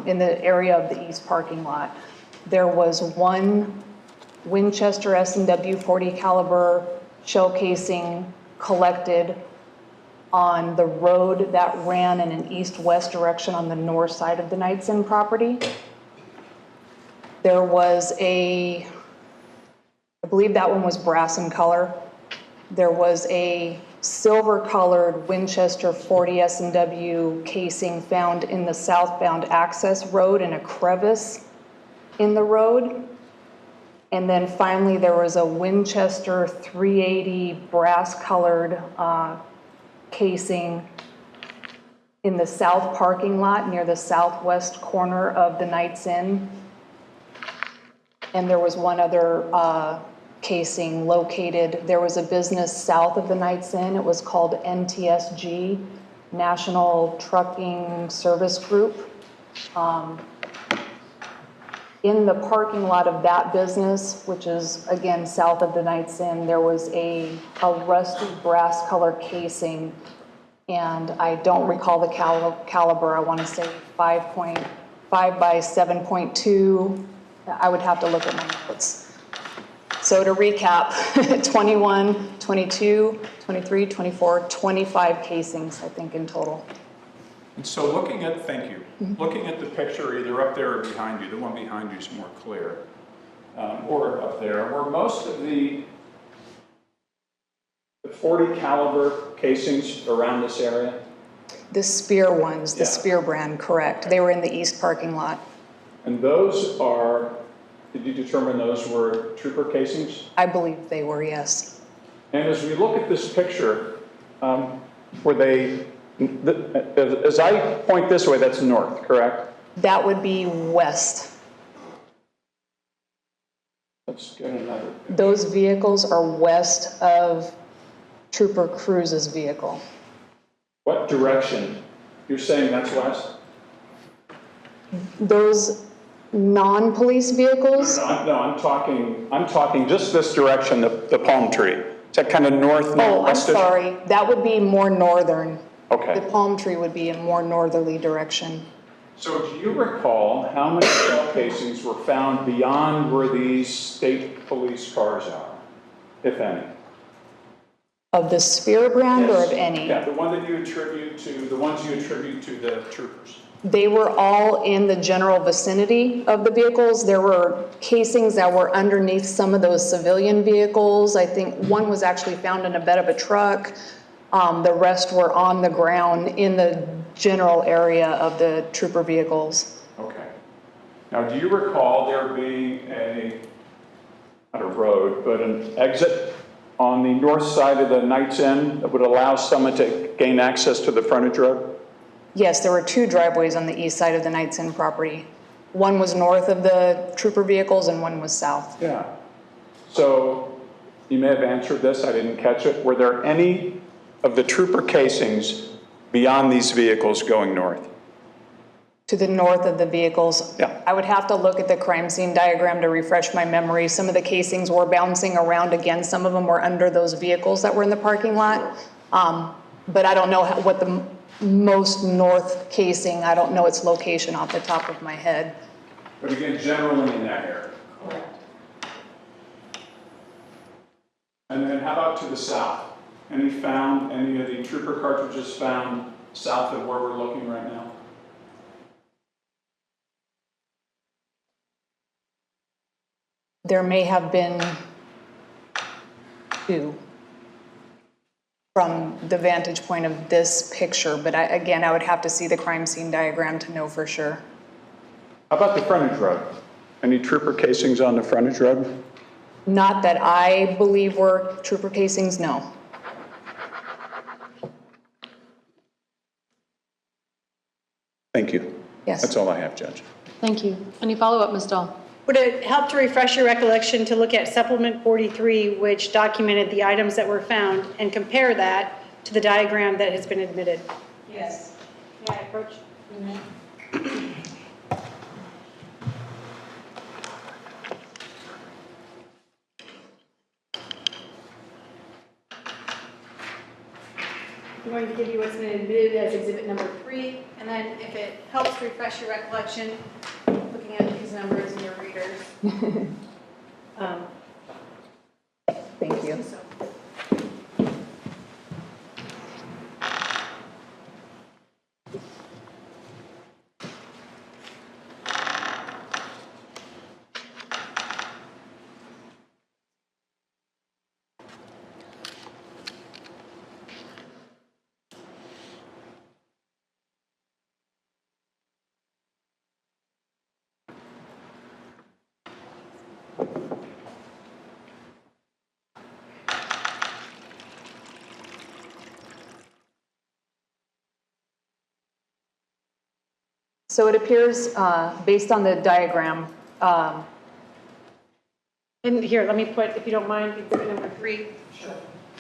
in the area of the east parking lot. There was one Winchester S&W 40 caliber shell casing collected on the road that ran in an east-west direction on the north side of the Knights Inn property. There was I believe that one was brass in color. There was a silver-colored Winchester 40 S&W casing found in the southbound access road in a crevice in the road. And then finally, there was a Winchester 380 brass-colored casing in the south parking lot near the southwest corner of the Knights Inn. And there was one other casing located. There was a business south of the Knights Inn. It was called NTSG, National Trucking Service Group. In the parking lot of that business, which is again south of the Knights Inn, there was a rusty brass color casing, and I don't recall the caliber. I want to say 5.5 by 7.2. I would have to look at my notes. So to recap, 21, 22, 23, 24, 25 casings, I think, in total. And so looking at, thank you, looking at the picture either up there or behind you, the one behind you is more clear, or up there, were most of the 40 caliber casings around this area? The Spear ones, the Yeah. Spear brand, correct. They were in the east parking lot. And those are, did you determine those were trooper casings? I believe they were, yes. And as we look at this picture, were they, as I point this way, that's north, correct? That would be west. Let's get another. Those vehicles are west of Trooper Cruz's vehicle. What direction? You're saying that's west? Those non-police vehicles, No, I'm talking just this direction, the palm tree. Is that kind of north, oh, I'm northwest? sorry, that would be more northern. Okay. The palm tree would be in more northerly direction. So do you recall how many shell casings were found beyond where these state police cars are, if any? Of the Spear brand or of any? Yeah, the ones you attribute to the troopers. They were all in the general vicinity of the vehicles. There were casings that were underneath some of those civilian vehicles. I think one was actually found in a bed of a truck. The rest were on the ground in the general area of the trooper vehicles. Okay. Now, do you recall there being not a road, but an exit on the north side of the Knights Inn that would allow someone to gain access to the frontage road? Yes, there were two driveways on the east side of the Knights Inn property. One was north of the trooper vehicles and one was south. Yeah. So you may have answered this, I didn't catch it. Were there any of the trooper casings beyond these vehicles going north? To the north of the vehicles. Yeah. I would have to look at the crime scene diagram to refresh my memory. Some of the casings were bouncing around again. Some of them were under those vehicles that were in the parking lot. But I don't know what the most north casing, I don't know its location off the top of my head. But again, generally in that area. Correct. And then how about to the south? Any of the trooper cartridges found south of where we're looking right now? There may have been two from the vantage point of this picture, but again, I would have to see the crime scene diagram to know for sure. How about the frontage road? Any trooper casings on the frontage road? Not that I believe were trooper casings, no. Thank you. Yes. That's all I have, Judge. Thank you. Any follow-up, Ms. Dahl? Would it help to refresh your recollection to look at supplement 43, which documented the items that were found, and compare that to the diagram that has been admitted? Yes. May I approach? I'm going to give you what's been admitted as exhibit number 3, and then if it helps refresh your recollection, looking at these numbers in your readers. Thank you. So it appears, based on the diagram, And here, let me put, if you don't mind, exhibit number 3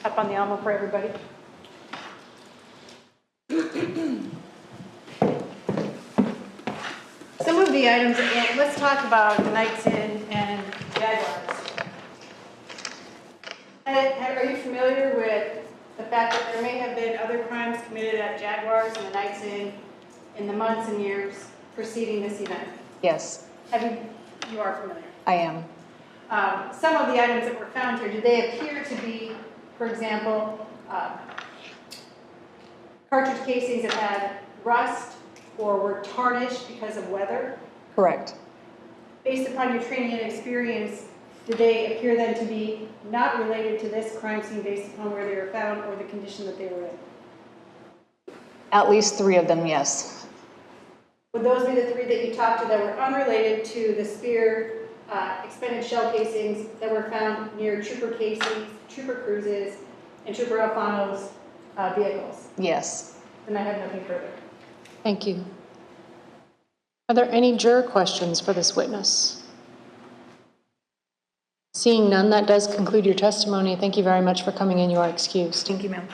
up on the Alma for everybody. Some of the items, and let's talk about the Knights Inn and Jaguars. Are you familiar with the fact that there may have been other crimes committed at Jaguars and the Knights Inn in the months and years preceding this event? yes, You are familiar. I am. Some of the items that were found here, do they appear to be, for example, cartridge casings that had rust or were tarnished because of weather? Correct. Based upon your training and experience, do they appear then to be not related to this crime scene based upon where they were found or the condition that they were in? At least 3 of them, yes. Would those be the 3 that you talked to that were unrelated to the Spear expended shell casings that were found near trooper casings, trooper cruises, and Trooper Alfano's vehicles? Yes. Then I have nothing further. Thank you. Are there any juror questions for this witness? Seeing none, that does conclude your testimony. Thank you very much for coming in. You are excused. Thank you, ma'am.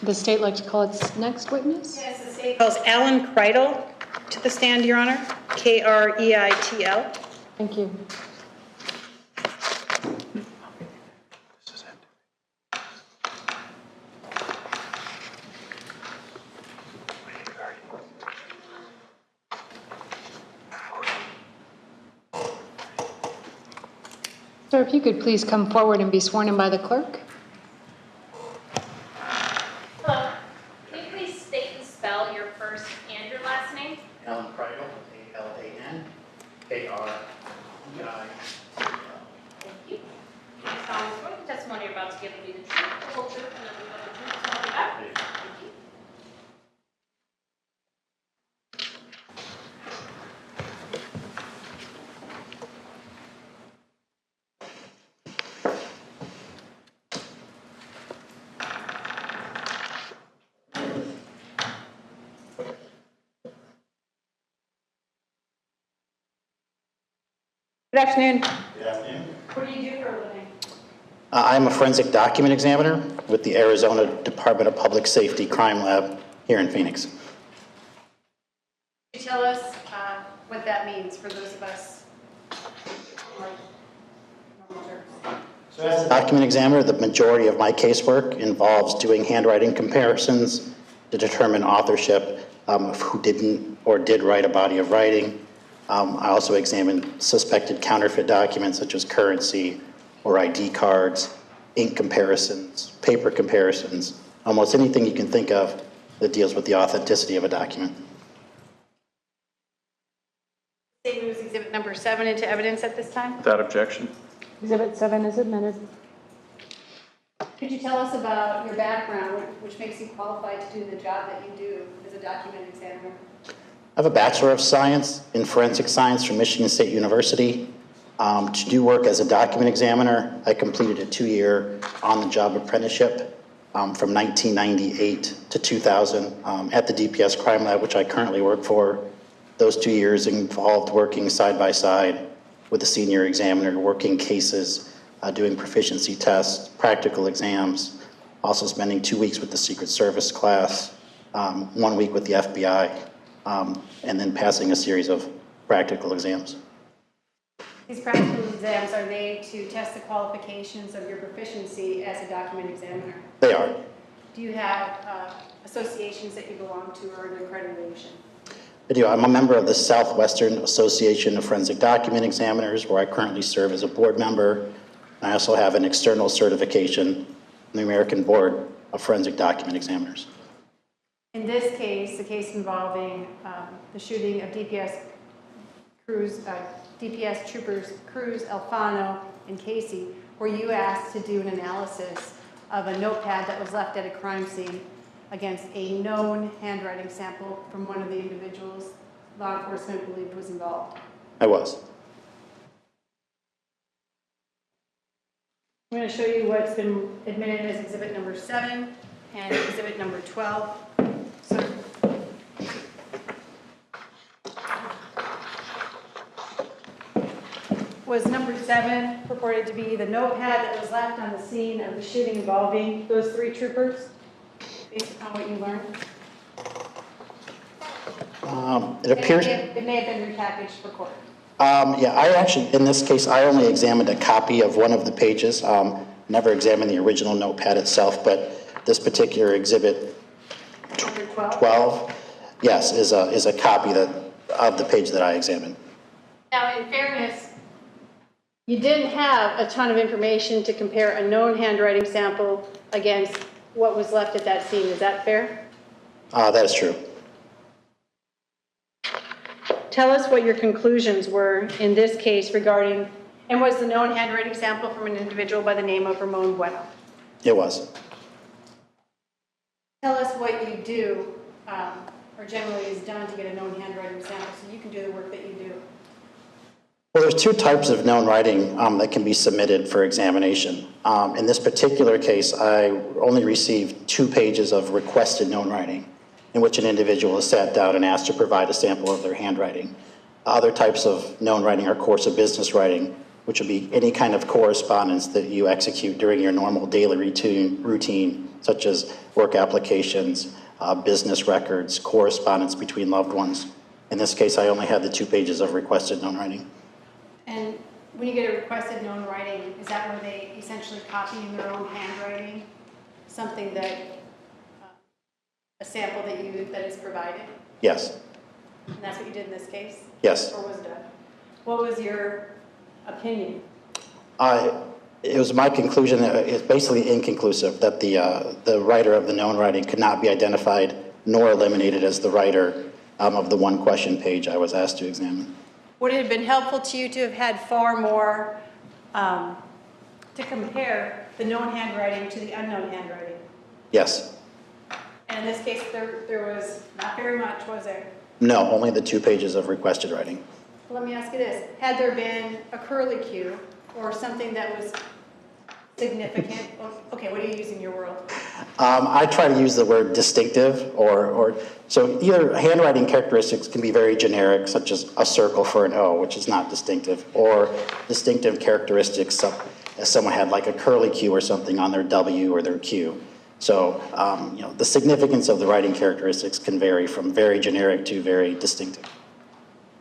the state like to call its next witness? Yes, the state calls Alan Kreitl to the stand, Your Honor. Kreitl. Thank you. Sir, if you could please come forward and be sworn in by the clerk. Hello. Can you please state and spell your first and your last name? Alan Kreitl, A-L-A-N-K-R-E-I-T-L. Thank you. You solemnly swear the testimony you're about to give will be the truth, the whole truth, and nothing but the truth, so help you God? Thank you. Good afternoon. Good afternoon. What do you do for a living? I'm a forensic document examiner with the Arizona Department of Public Safety Crime Lab here in Phoenix. Could you tell us what that means for those of us who are normal Terps? So as a document examiner, the majority of my casework involves doing handwriting comparisons to determine authorship of who didn't or did write a body of writing. I also examine suspected counterfeit documents such as currency or ID cards, ink comparisons, paper comparisons, almost anything you can think of that deals with the authenticity of a document. State moves exhibit number 7 into evidence at this time. Without objection. Exhibit 7 is admitted. Could you tell us about your background, which makes you qualified to do the job that you do as a document examiner? I have a Bachelor of Science in Forensic Science from Michigan State University. To do work as a document examiner, I completed a 2-year on-the-job apprenticeship from 1998 to 2000 at the DPS Crime Lab, which I currently work for. Those 2 years involved working side by side with a senior examiner, working cases, doing proficiency tests, practical exams, also spending 2 weeks with the Secret Service class, 1 week with the FBI, and then passing a series of practical exams. These practical exams, are they to test the qualifications of your proficiency as a document examiner? They are. Do you have associations that you belong to or an accreditation? I do. I'm a member of the Southwestern Association of Forensic Document Examiners, where I currently serve as a board member. I also have an external certification from the American Board of Forensic Document Examiners. In this case, the case involving the shooting of DPS troopers Cruz, Alfano, and Casey, were you asked to do an analysis of a notepad that was left at a crime scene against a known handwriting sample from one of the individuals law enforcement believed was involved? I was. I'm going to show you what's been admitted as exhibit number 7 and exhibit number 12. So, was number 7 purported to be the notepad that was left on the scene of the shooting involving those 3 troopers, based upon what you learned? It appears. It may have been repackaged for court. Yeah, I actually, in this case, I only examined a copy of one of the pages. Never examined the original notepad itself, but this particular exhibit, Number 12. 12, yes, is a copy of the page that I examined. Now, in fairness, you didn't have a ton of information to compare a known handwriting sample against what was left at that scene. Is that fair? That is true. Tell us what your conclusions were in this case regarding, and was the known handwriting sample from an individual by the name of Ramon Bueno? It was. Tell us what you do, or generally is done to get a known handwriting sample so you can do the work that you do. Well, there's 2 types of known writing that can be submitted for examination. In this particular case, I only received 2 pages of requested known writing, in which an individual is sat down and asked to provide a sample of their handwriting. Other types of known writing are course of business writing, which would be any kind of correspondence that you execute during your normal daily routine such as work applications, business records, correspondence between loved ones. In this case, I only had the 2 pages of requested known writing. And when you get a requested known writing, is that where they essentially copy in their own handwriting something that, a sample that is provided? Yes. And that's what you did in this case? Yes. Or was done? What was your opinion? It was my conclusion that it's basically inconclusive, that the writer of the known writing could not be identified nor eliminated as the writer of the 1 question page I was asked to examine. Would it have been helpful to you to have had far more, to compare the known handwriting to the unknown handwriting? Yes. And in this case, there was not very much, was there? No, only the 2 pages of requested writing. Let me ask you this. Had there been a curlicue or something that was significant? Okay, what do you use in your world? I try to use the word distinctive so either handwriting characteristics can be very generic, such as a circle for an O, which is not distinctive, or distinctive characteristics, as someone had like a curlicue or something on their W or their Q. So, the significance of the writing characteristics can vary from very generic to very distinctive.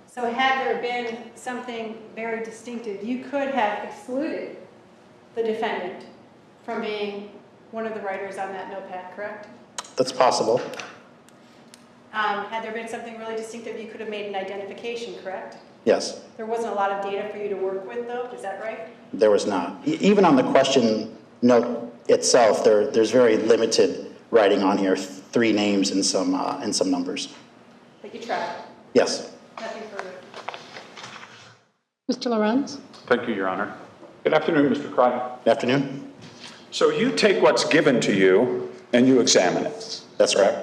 So had there been something very distinctive, you could have excluded the defendant from being one of the writers on that notepad, correct? That's possible. Had there been something really distinctive, you could have made an identification, correct? Yes. There wasn't a lot of data for you to work with, though, is that right? There was not. Even on the question note itself, there's very limited writing on here, 3 names and some numbers. But you tried. Yes. Nothing further. Mr. Lorenz? Thank you, Your Honor. Good afternoon, Mr. Kreitl. Good afternoon. So you take what's given to you and you examine it. That's right.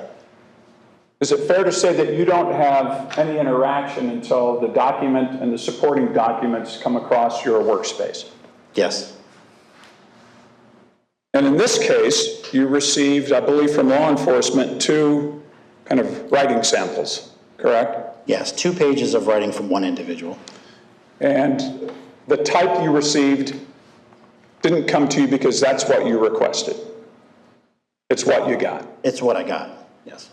Is it fair to say that you don't have any interaction until the document and the supporting documents come across your workspace? Yes. And in this case, you received, I believe, from law enforcement 2 kind of writing samples, correct? Yes, 2 pages of writing from 1 individual. And the type you received didn't come to you because that's what you requested. It's what you got. It's what I got, yes.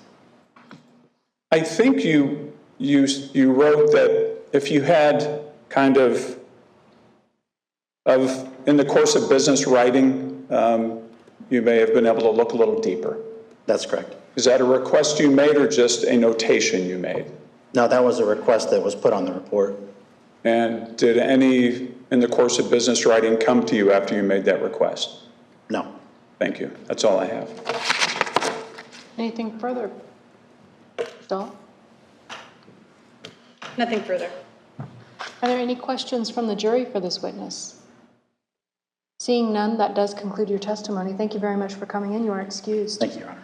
I think you wrote that if you had kind of in the course of business writing, you may have been able to look a little deeper. That's correct. Is that a request you made or just a notation you made? No, that was a request that was put on the report. And did any in the course of business writing come to you after you made that request? No. Thank you. That's all I have. Anything further? Dahl? Nothing further. Are there any questions from the jury for this witness? Seeing none, that does conclude your testimony. Thank you very much for coming in. You are excused. Thank you, Your Honor.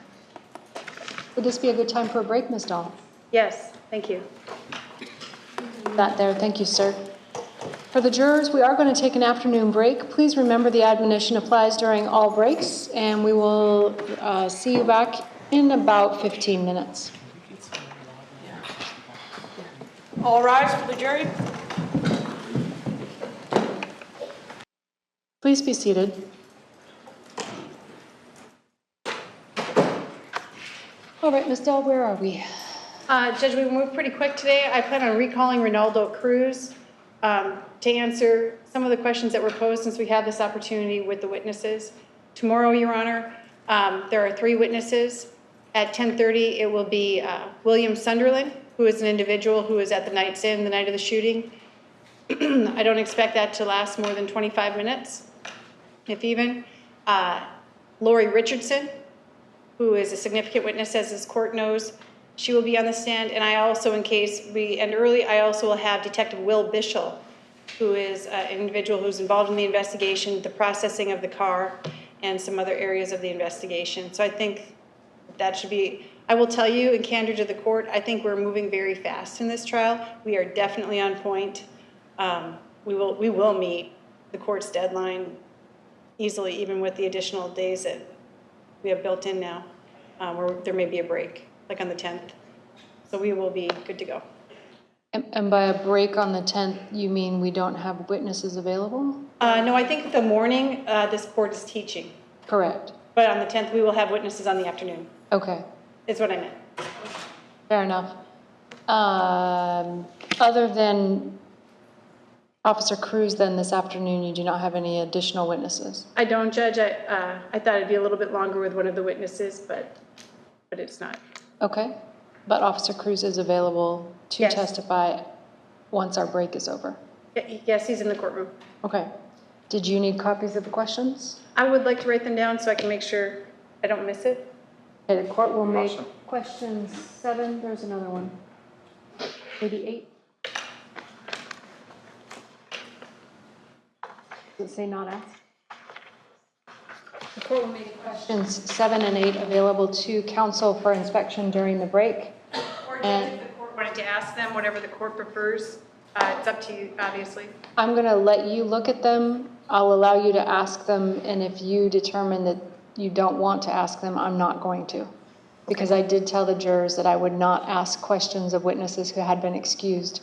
Would this be a good time for a break, Ms. Dahl? Yes, thank you. That there. Thank you, sir. For the jurors, we are going to take an afternoon break. Please remember the admonition applies during all breaks, and we will see you back in about 15 minutes. All rise for the jury. Please be seated. All right, Ms. Dahl, where are we? Judge, we moved pretty quick today. I plan on recalling Ronaldo Cruz to answer some of the questions that were posed since we had this opportunity with the witnesses. Tomorrow, Your Honor, there are 3 witnesses. At 10:30, it will be William Sunderland, who is an individual who was at the Knight's Inn the night of the shooting. I don't expect that to last more than 25 minutes, if even. Lori Richardson, who is a significant witness, as this court knows. She will be on the stand, and I also, in case we end early, I also will have Detective Will Bishel, who is an individual who's involved in the investigation, the processing of the car, and some other areas of the investigation. So I think that should be, I will tell you in candor to the court, I think we're moving very fast in this trial. We are definitely on point. We will meet the court's deadline easily, even with the additional days that we have built in now, where there may be a break, like on the 10th. So we will be good to go. And by a break on the 10th, you mean we don't have witnesses available? No, I think the morning this court is teaching. Correct. But on the 10th, we will have witnesses on the afternoon, Okay, is what I meant. fair enough. Other than Officer Cruz, then this afternoon, you do not have any additional witnesses? I don't, Judge. I thought it'd be a little bit longer with one of the witnesses, but it's not. Okay, but Officer Cruz is available to Yes. testify once our break is over? Yes, he's in the courtroom. Okay. Did you need copies of the questions? I would like to write them down so I can make sure I don't miss it. Okay, the court will make Awesome. question 7, there's another one. 88. Does it say not asked? The court will make questions 7 and 8 available to counsel for inspection during the break. Or And- if the court wanted to ask them, whatever the court prefers, it's up to you, obviously. I'm going to let you look at them. I'll allow you to ask them, and if you determine that you don't want to ask them, I'm not going to. Because I did tell the jurors that I would not ask questions of witnesses who had been excused.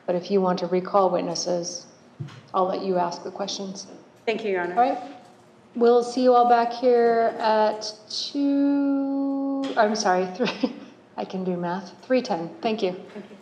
But if you want to recall witnesses, I'll let you ask the questions. Thank you, Your Honor. All right? We'll see you all back here at 2, I'm sorry, 3, I can do math, 3:10. Thank you. Thank you.